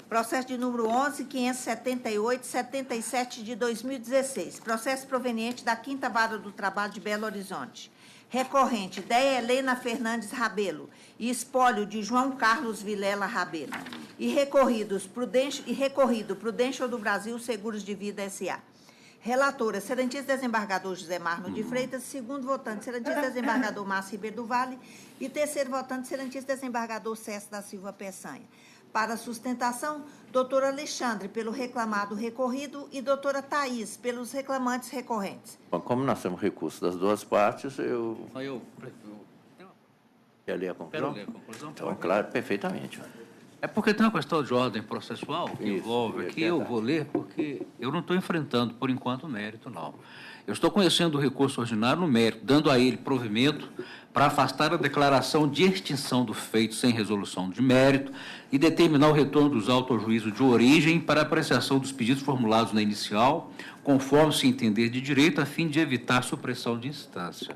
Processo de número 11.578/77 de 2016. Processo proveniente da 5ª Vara do Trabalho de Belo Horizonte. Recorrente, Déia Helena Fernandes Rabelo e espólio de João Carlos Vilela Rabelo. E recorrido Prudential do Brasil Seguros de Vida S.A. Relatora, excelentíssimo desembargador José Marno de Freitas. Segundo votante, excelentíssimo desembargador Márcio Ribeiro do Vale. E terceiro votante, excelentíssimo desembargador César da Silva Peçanha. Para sustentação, doutor Alexandre, pelo reclamado recorrido, e doutora Thaís, pelos reclamantes recorrentes. Bom, como nós temos recurso das duas partes, Quer ler a conclusão? Quero ler a conclusão. Então, claro, perfeitamente. É porque tem uma questão de ordem processual que envolve aqui, eu vou ler, porque eu não estou enfrentando, por enquanto, o mérito, não. Eu estou conhecendo o recurso ordinário no mérito, dando a ele provimento para afastar a declaração de extinção do feito sem resolução de mérito e determinar o retorno dos autos ao juízo de origem para apreciação dos pedidos formulados na inicial, conforme se entender de direito, a fim de evitar supressão de instância.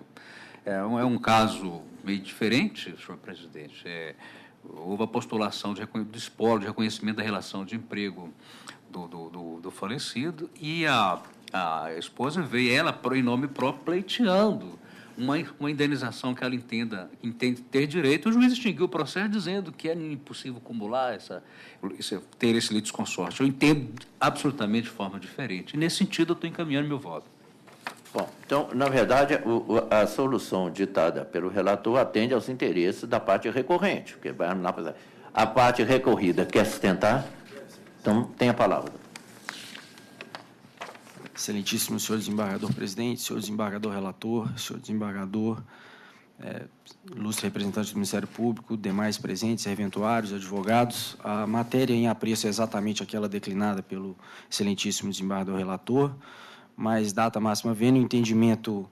É um caso meio diferente, senhor presidente. Houve a postulação de espólio, de reconhecimento da relação de emprego do falecido, e a esposa veio, ela, em nome próprio, pleiteando uma indenização que ela entende ter direito. O juiz extinguiu o processo dizendo que é impossível acumular ter esse litisconsórcio. Eu entendo absolutamente de forma diferente. E, nesse sentido, eu estou encaminhando meu voto. Bom, então, na verdade, a solução ditada pelo relator atende aos interesses da parte recorrente. Porque a parte recorrida quer sustentar? Então, tem a palavra. Excelentíssimo senhor desembargador presidente, senhor desembargador relator, senhor desembargador, ilustre representante do Ministério Público, demais presentes, serventuários, advogados, a matéria em apreço é exatamente aquela declinada pelo excelentíssimo desembargador relator, mas, data máxima vênia, o entendimento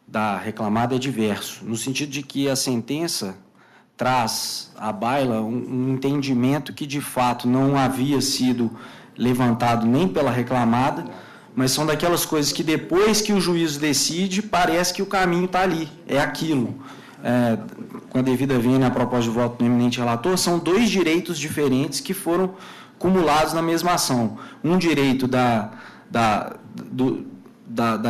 da reclamada é diverso, no sentido de que a sentença traz à baila um entendimento que, de fato, não havia sido levantado nem pela reclamada, mas são daquelas coisas que, depois que o juízo decide, parece que o caminho está ali, é aquilo. Com a devida vênia, a proposta de voto do eminente relator, são dois direitos diferentes que foram cumulados na mesma ação. Um direito da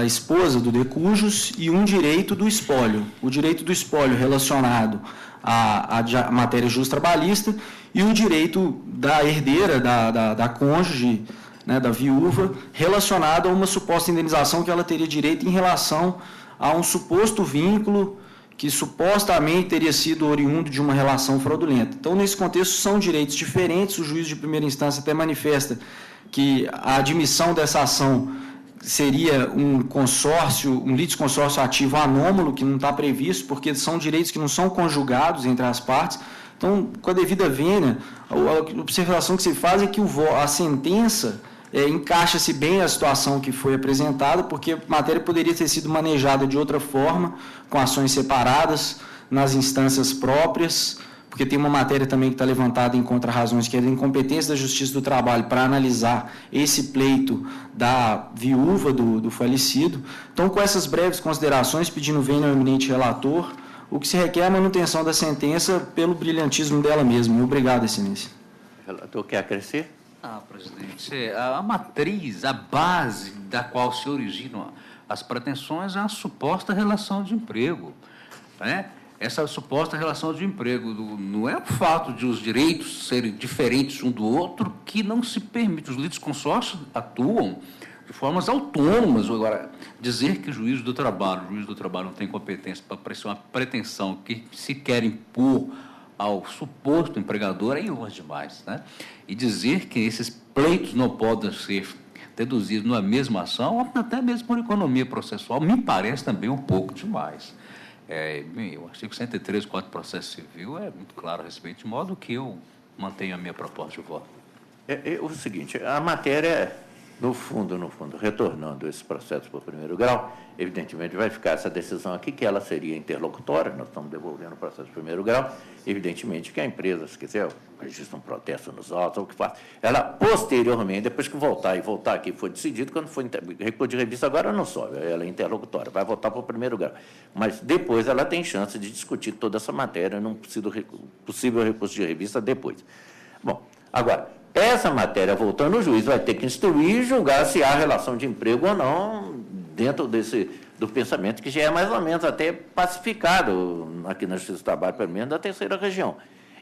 esposa do decujus e um direito do espólio. O direito do espólio relacionado à matéria justo-trabalhista e o direito da herdeira, da cônjuge, né, da viúva, relacionado a uma suposta indenização que ela teria direito em relação a um suposto vínculo que supostamente teria sido oriundo de uma relação fraudulenta. Então, nesse contexto, são direitos diferentes. O juiz de primeira instância até manifesta que a admissão dessa ação seria um litisconsórcio ativo anômalo, que não está previsto, porque são direitos que não são conjugados entre as partes. Então, com a devida vênia, a observação que se faz é que a sentença encaixa-se bem a situação que foi apresentada, porque a matéria poderia ter sido manejada de outra forma, com ações separadas, nas instâncias próprias, porque tem uma matéria também que está levantada em contra-razões, que é a incompetência da Justiça do Trabalho para analisar esse pleito da viúva do falecido. Então, com essas breves considerações, pedindo vênia ao eminente relator, o que se requer é a manutenção da sentença pelo brilhantismo dela mesma. Obrigado, excelência. O relator quer acrescer? Presidente, a matriz, a base da qual se originam as pretensões é a suposta relação de emprego, né? Essa suposta relação de emprego não é o fato de os direitos serem diferentes um do outro que não se permite. Os litisconsórcios atuam de formas autônomas. Agora, dizer que o juiz do trabalho não tem competência para apreciar uma pretensão que se quer impor ao suposto empregador é longe demais, né? E dizer que esses pleitos não podem ser deduzidos na mesma ação, até mesmo por economia processual, me parece também um pouco demais. O artigo 113 do Código de Processo Civil é muito claro a respeito, de modo que eu mantenho a minha proposta de voto. O seguinte, a matéria, no fundo, retornando esse processo para o primeiro grau, evidentemente vai ficar essa decisão aqui, que ela seria interlocutória, nós estamos devolvendo o processo do primeiro grau, evidentemente que a empresa, se quiser, registra um protesto nos autos, ou o que faz, ela posteriormente, depois que voltar aqui, foi decidido, quando for recurso de revista, agora não sobe, ela é interlocutória, vai voltar para o primeiro grau, mas depois ela tem chance de discutir toda essa matéria num possível recurso de revista depois. Bom, agora, essa matéria, voltando, o juiz vai ter que instruir e julgar se há relação de emprego ou não, dentro do pensamento que já é mais ou menos até pacificado aqui na Justiça do Trabalho, pelo menos da terceira região.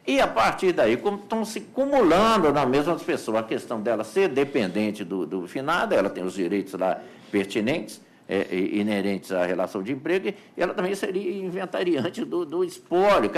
E, a partir daí, como estão se acumulando na mesma pessoa, a questão dela ser dependente do finado, ela tem os direitos lá pertinentes, inerentes à relação de emprego, e ela também seria inventariante do espólio.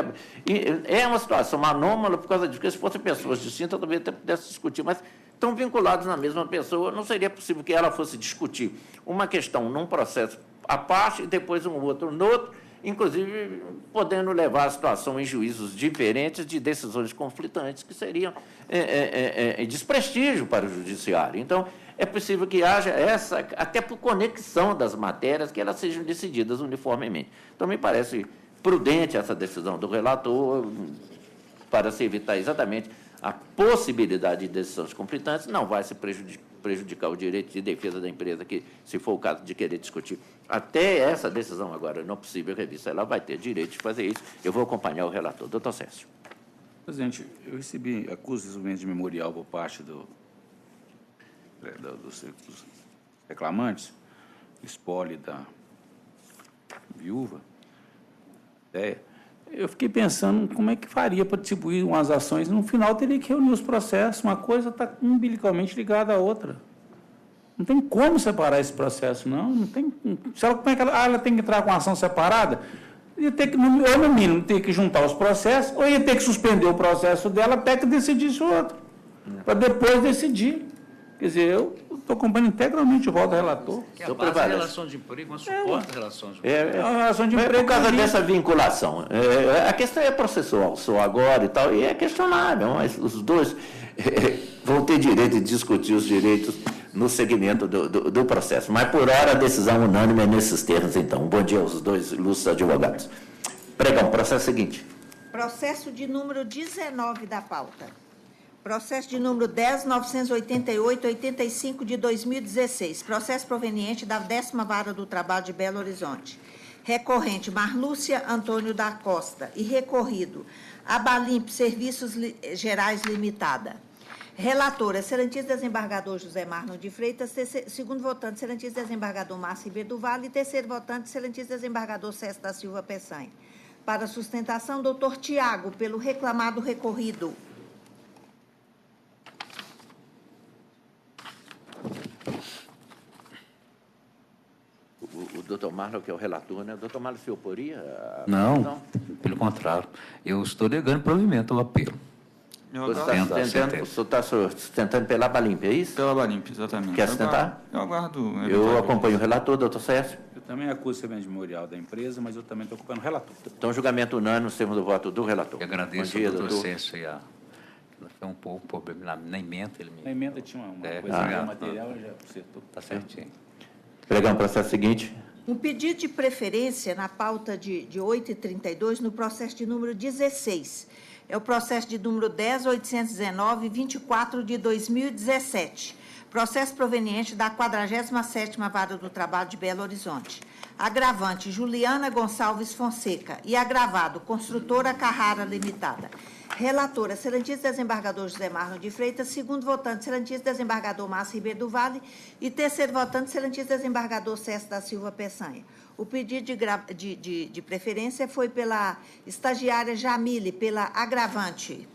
E é uma situação anômala por causa disso, porque se fossem pessoas distintas, talvez até pudesse discutir, mas estão vinculados na mesma pessoa, não seria possível que ela fosse discutir uma questão num processo à parte e depois um outro no outro, inclusive podendo levar a situação em juízos diferentes de decisões conflitantes, que seriam desprestígio para o judiciário. Então, é possível que haja essa, até por conexão das matérias, que elas sejam decididas uniformemente. Então, me parece prudente essa decisão do relator para se evitar exatamente a possibilidade de decisões conflitantes, não vai se prejudicar o direito de defesa da empresa, que, se for o caso de querer discutir até essa decisão agora não possível revista, ela vai ter direito de fazer isso. Eu vou acompanhar o relator. Doutor Cécio. Presidente, eu recebi acusações de memorial por parte dos reclamantes, espólio da viúva, eu fiquei pensando como é que faria para distribuir umas ações. No final, teria que reunir os processos. Uma coisa está umbilicalmente ligada à outra. Não tem como separar esse processo, não. Não tem. Se ela, como é que ela tem que entrar com ação separada? Ia ter que, ou no mínimo, ter que juntar os processos, ou ia ter que suspender o processo dela até que decidisse o outro, para depois decidir. Quer dizer, eu estou acompanhando integralmente o voto do relator. Que a base da relação de emprego, mas suporta a relação de emprego. É uma relação de emprego por causa dessa vinculação. A questão é processual, só agora e tal, e é questionável, mas os dois vão ter direito de discutir os direitos no segmento do processo. Mas, por hora, a decisão unânime é nesses termos, então. Bom dia aos dois ilustres advogados. Pregão, processo seguinte. Processo de número 19 da pauta. Processo de número 10.988/85 de 2016. Processo proveniente da 10ª Vara do Trabalho de Belo Horizonte. Recorrente Marlúcia Antônio da Costa e recorrido Abalimp Serviços Gerais Limitada. Relatora, excelentíssimo desembargador José Marlon de Freitas. Segundo votante, excelentíssimo desembargador Márcio Ribeiro do Vale. E terceiro votante, excelentíssimo desembargador César da Silva Peçanha. Para sustentação, doutor Tiago, pelo reclamado recorrido. O doutor Marlon, que é o relator, né? O doutor Marlon se oporia? Não, pelo contrário. Eu estou negando provimento ao apelo. O senhor está sustentando pela Abalimp, é isso? Pela Abalimp, exatamente. Quer sustentar? Eu aguardo. Eu acompanho o relator, doutor Cécio. Eu também acuso o memorial da empresa, mas eu também estou ocupando o relator. Então, julgamento unânime, nos termos do voto do relator. Eu agradeço ao doutor Cécio. Foi um pouco problema na emenda. Na emenda tinha uma coisa material, já acertou. Está certinho. Pregão, processo seguinte. Um pedido de preferência na pauta de 8h32, no processo de número 16. É o processo de número 10.819/24 de 2017. Processo proveniente da 47ª Vara do Trabalho de Belo Horizonte. Agravante, Juliana Gonçalves Fonseca. E agravado, Construtora Carrara Limitada. Relatora, excelentíssimo desembargador José Marlon de Freitas. Segundo votante, excelentíssimo desembargador Márcio Ribeiro do Vale. E terceiro votante, excelentíssimo desembargador César da Silva Peçanha. O pedido de preferência foi pela estagiária Jamile, pela agravante.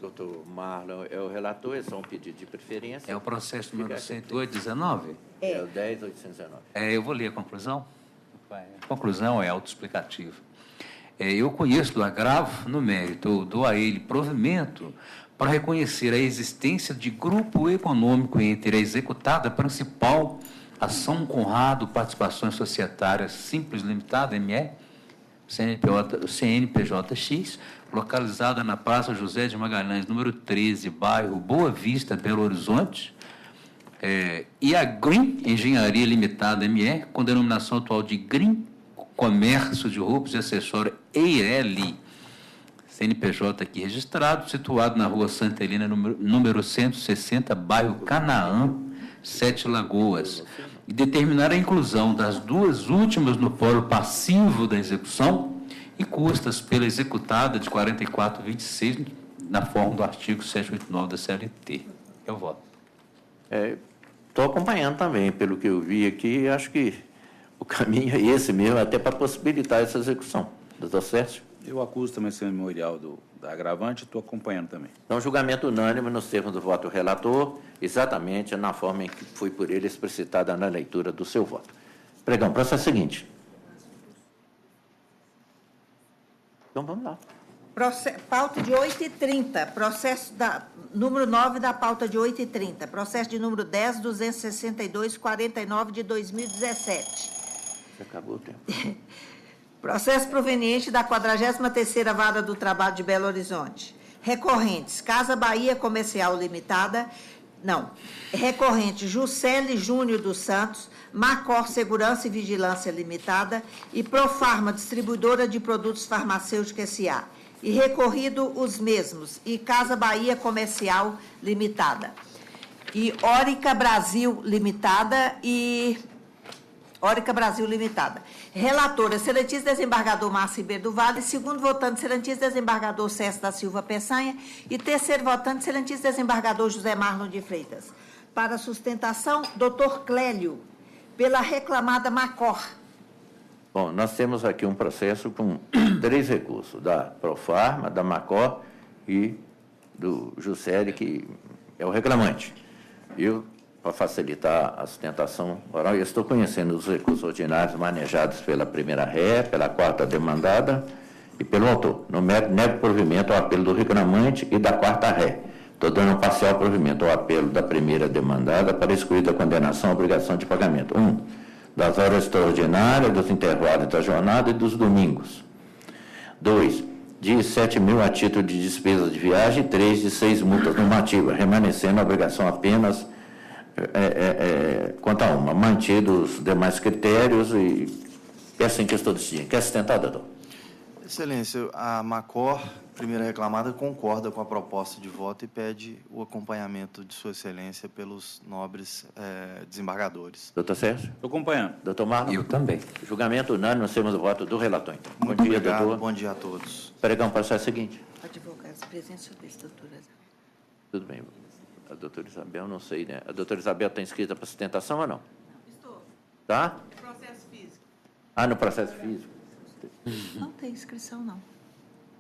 Doutor Marlon é o relator, é só um pedido de preferência. É o processo número 108/19? É o 10.819. Eu vou ler a conclusão. A conclusão é autoexplicativa. Eu conheço do agravo no mérito, dou a ele provimento para reconhecer a existência de grupo econômico entre a executada principal Ação Conrado Participações Societárias Simples Limitada, ME, CNPJ-X, localizada na Praça José de Magalhães, número 13, bairro Boa Vista, Belo Horizonte, e a Green Engenharia Limitada, ME, com denominação atual de Green Comércio de Roupas e Acessórios, EIL, CNPJ aqui registrado, situado na Rua Santa Helena, número 160, bairro Canaã, 7 Lagoas, e determinar a inclusão das duas últimas no polo passivo da execução e custas pela executada de 44,26 na forma do artigo 789 da CLT. Eu voto. Estou acompanhando também, pelo que eu vi aqui, acho que o caminho é esse mesmo, até para possibilitar essa execução. Doutor Sérgio? Eu acuso também esse memorial da agravante e estou acompanhando também. Então, julgamento unânime nos termos do voto do relator, exatamente na forma em que foi por ele explicitada na leitura do seu voto. Pregão, processo seguinte. Então, vamos lá. Pauta de 8h30, processo número 9 da pauta de 8h30, processo de número 10.262.49 de 2017. Acabou o tempo. Processo proveniente da 43ª Vara do Trabalho de Belo Horizonte. Recorrentes, Casa Bahia Comercial Limitada, recorrente Juscelio Júnior dos Santos, Macor Segurança e Vigilância Limitada e Profarma Distribuidora de Produtos Farmacêuticos S.A. E recorrido os mesmos, e Casa Bahia Comercial Limitada. E Órica Brasil Limitada e... Órica Brasil Limitada. Relatora, excelentíssimo desembargador Márcio Ribeiro do Vale. Segundo votante, excelentíssimo desembargador César da Silva Peçanha. E terceiro votante, excelentíssimo desembargador José Marlon de Freitas. Para sustentação, doutor Clélio, pela reclamada Macor. Bom, nós temos aqui um processo com 3 recursos, da Profarma, da Macor e do Juscelio, que é o reclamante. Eu, para facilitar a sustentação oral, eu estou conhecendo os recursos ordinários manejados pela primeira ré, pela 4ª demandada e pelo autor. No mérito, nego provimento ao apelo do reclamante e da 4ª ré. Estou dando um parcial provimento ao apelo da primeira demandada para excluir da condenação a obrigação de pagamento. 1. Das horas extraordinárias, dos intervalos da jornada e dos domingos. 2. De 7.000 a título de despesas de viagem. 3. De 6 multas normativas, remanescendo a obrigação apenas quanto a uma, mantidos os demais critérios e assim que eu estou decidindo. Quer sustentar, doutor? Excelência, a Macor, primeira reclamada, concorda com a proposta de voto e pede o acompanhamento de Sua Excelência pelos nobres desembargadores. Doutor Sérgio? Estou acompanhando. Doutor Marlon? Eu também. Julgamento unânime, nós temos o voto do relator, então. Muito obrigado, doutor. Bom dia a todos. Pregão, processo seguinte. Advogados presentes sobre isso, doutora. Tudo bem. A doutora Isabel, não sei, né? A doutora Isabel está inscrita para sustentação ou não? Estou. Tá? Processo físico. Ah, no processo físico. Não tem inscrição, não.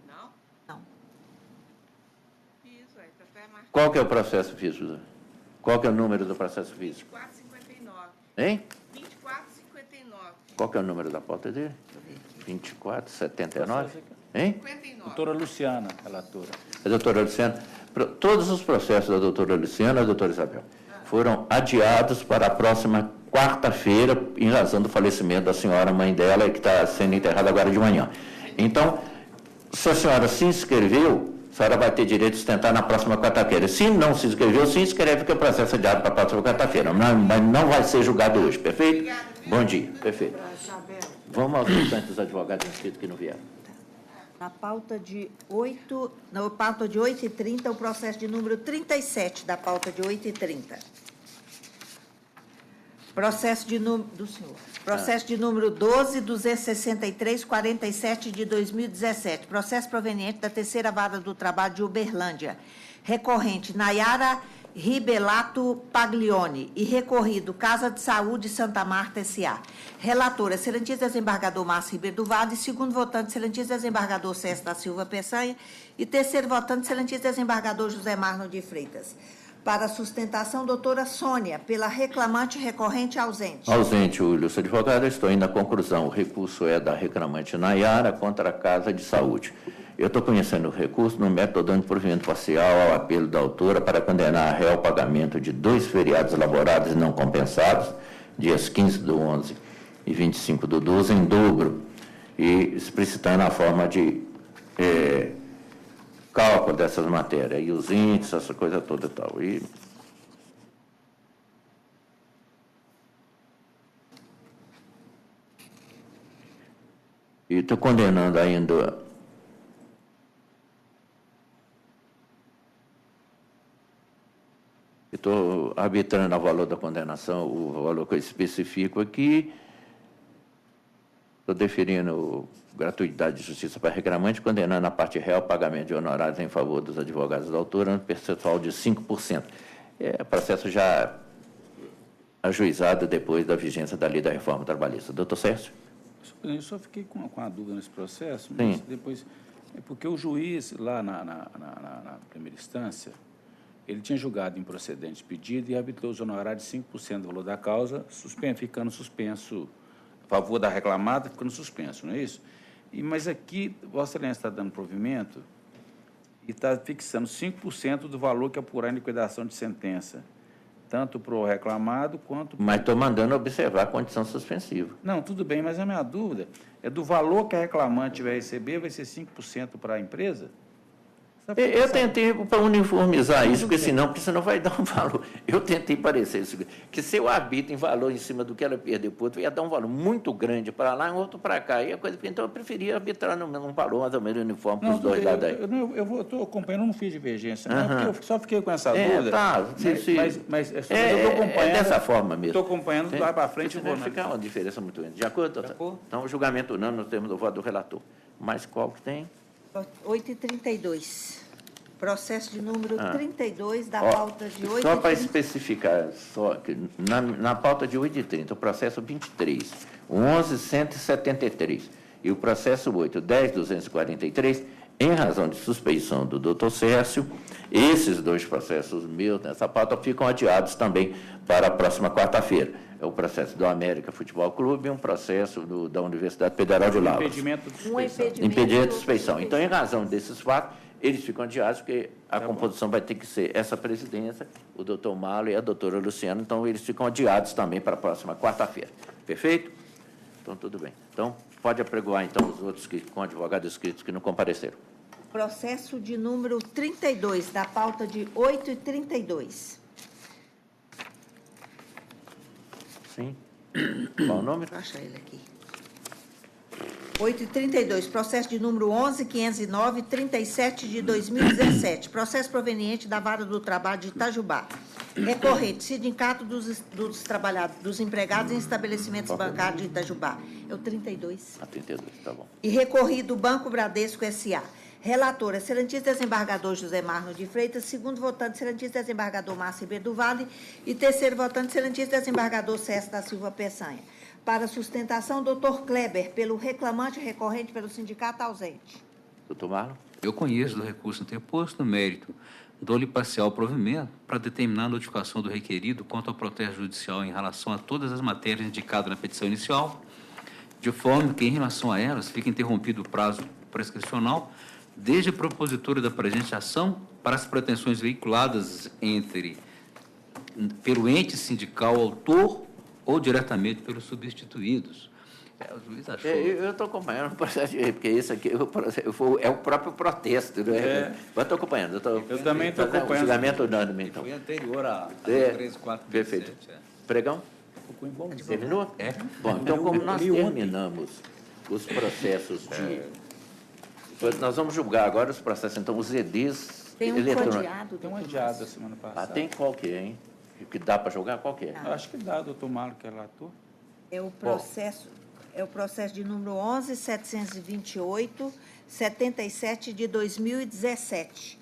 Não? Não. Isso, aí, tá marcado. Qual que é o processo físico? Qual que é o número do processo físico? 2459. Hein? 2459. Qual que é o número da pauta dele? 2479? Hein? 59. Doutora Luciana, relatora. A doutora Luciana, todos os processos da doutora Luciana e da doutora Isabel foram adiados para a próxima quarta-feira, em razão do falecimento da senhora, mãe dela, que está sendo enterrada agora de manhã. Então, se a senhora se inscreveu, a senhora vai ter direito de sustentar na próxima quarta-feira. Se não se inscreveu, se inscreve, que o processo é adiado para a próxima quarta-feira. Mas não vai ser julgado hoje, perfeito? Bom dia, perfeito. Vamos aos restantes advogados inscritos que não vieram. Na pauta de 8h30, o processo de número 37 da pauta de 8h30. Processo de número do senhor. Processo de número 12.263.47 de 2017. Processo proveniente da 3ª Vara do Trabalho de Uberlândia. Recorrente Nayara Ribelato Paglione e recorrido Casa de Saúde Santa Marta S.A. Relatora, excelentíssimo desembargador Márcio Ribeiro do Vale. Segundo votante, excelentíssimo desembargador César da Silva Peçanha. E terceiro votante, excelentíssimo desembargador José Marlon de Freitas. Para sustentação, doutora Sônia, pela reclamante recorrente ausente. Ausente, o ilustre advogado, estou indo à conclusão. O recurso é da reclamante Nayara contra a Casa de Saúde. Eu estou conhecendo o recurso no mérito, dando provimento parcial ao apelo da autora para condenar a réu ao pagamento de 2 feriados laborados não compensados, dias 15/11 e 25/12, em dobro, e explicitando a forma de cálculo dessas matérias, e os índices, essa coisa toda e tal. E estou condenando ainda estou arbitrando o valor da condenação, o valor que eu especifico aqui, Estou deferindo gratuidade de justiça para reclamante, condenando a parte real ao pagamento de honorários em favor dos advogados da autora, no percentual de 5%. É processo já ajuizado depois da vigência da lei da reforma trabalhista. Doutor Sérgio? Eu só fiquei com a dúvida nesse processo, mas Sim. depois... É porque o juiz, lá na primeira instância, ele tinha julgado improcedente pedido e arbitrou os honorários de 5% do valor da causa, ficando suspenso, a favor da reclamada, ficando suspenso, não é isso? Mas aqui, Vossa Excelência está dando provimento e está fixando 5% do valor que apurar em liquidação de sentença, tanto para o reclamado quanto... Mas estou mandando observar a condição suspensiva. Não, tudo bem, mas a minha dúvida é do valor que a reclamante vai receber, vai ser 5% para a empresa? Eu tentei para uniformizar isso, porque senão vai dar um valor. Eu tentei parecer isso, que se eu arbitro em valor em cima do que ela perdeu por outro, ia dar um valor muito grande para lá e outro para cá. E a coisa, então eu preferia arbitrar num valor mais ou menos uniforme para os dois lados aí. Eu estou acompanhando, não fiz divergência, não, porque eu só fiquei com essa dúvida. Mas eu estou acompanhando. É dessa forma mesmo. Estou acompanhando, vai para frente e vou. Vai ficar uma diferença muito grande. De acordo, doutor? Então, o julgamento unânime, nós temos o voto do relator. Mas qual que tem? 8h32. Processo de número 32 da pauta de 8h30. Só para especificar, que na pauta de 8h30, o processo 23, o 11.173 e o processo 8, 10.243, em razão de suspeição do doutor Sérgio, esses dois processos meus nessa pauta ficam adiados também para a próxima quarta-feira. É o processo do América Futebol Clube e um processo da Universidade Federal de Lavras. Impedimento de suspeição. Impedimento de suspeição. Então, em razão desses fatos, eles ficam adiados, porque a composição vai ter que ser essa presidência, o doutor Malo e a doutora Luciana, então eles ficam adiados também para a próxima quarta-feira. Perfeito? Então, tudo bem. Então, pode apregoar, então, os outros com advogados inscritos que não compareceram. Processo de número 32, da pauta de 8h32. Sim. Qual o nome? Vou achar ele aqui. 8h32, processo de número 11.509, 37 de 2017. Processo proveniente da Vara do Trabalho de Itajubá. Recorrente, Sindicato dos Trabalhadores, dos Empregados em Estabelecimentos Bancários de Itajubá. É o 32. 32, tá bom. E recorrido, Banco Bradesco S.A. Relator, excelentíssimo desembargador José Marno de Freitas. Segundo votante, excelentíssimo desembargador Márcio Ribeiro do Vale. E terceiro votante, excelentíssimo desembargador César da Silva Peçanha. Para sustentação, doutor Kleber, pelo reclamante recorrente pelo sindicato ausente. Doutor Marlon? Eu conheço do recurso interposto no mérito, dou-lhe parcial provimento para determinar a notificação do requerido quanto ao protesto judicial em relação a todas as matérias indicadas na petição inicial, de forma que, em relação a elas, fique interrompido o prazo prescricional desde a propositura da presente ação para as pretensões veiculadas pelo ente sindical autor ou diretamente pelos substituídos. O juiz achou... Eu estou acompanhando o processo, porque esse aqui é o próprio protesto, não é? Eu estou acompanhando. Eu também estou acompanhando. O julgamento unânime, então. Foi anterior a 3, 4, perfeito. Pregão? Terminou? É. Bom, então, como nós terminamos os processos de... Nós vamos julgar agora os processos, então, os EDs tem um adiado. Tem um adiado da semana passada. Tem qual que é, hein? Que dá para jogar? Qual que é? Acho que dá, doutor Marlon, que é relator. É o processo de número 11.728, 77 de 2017.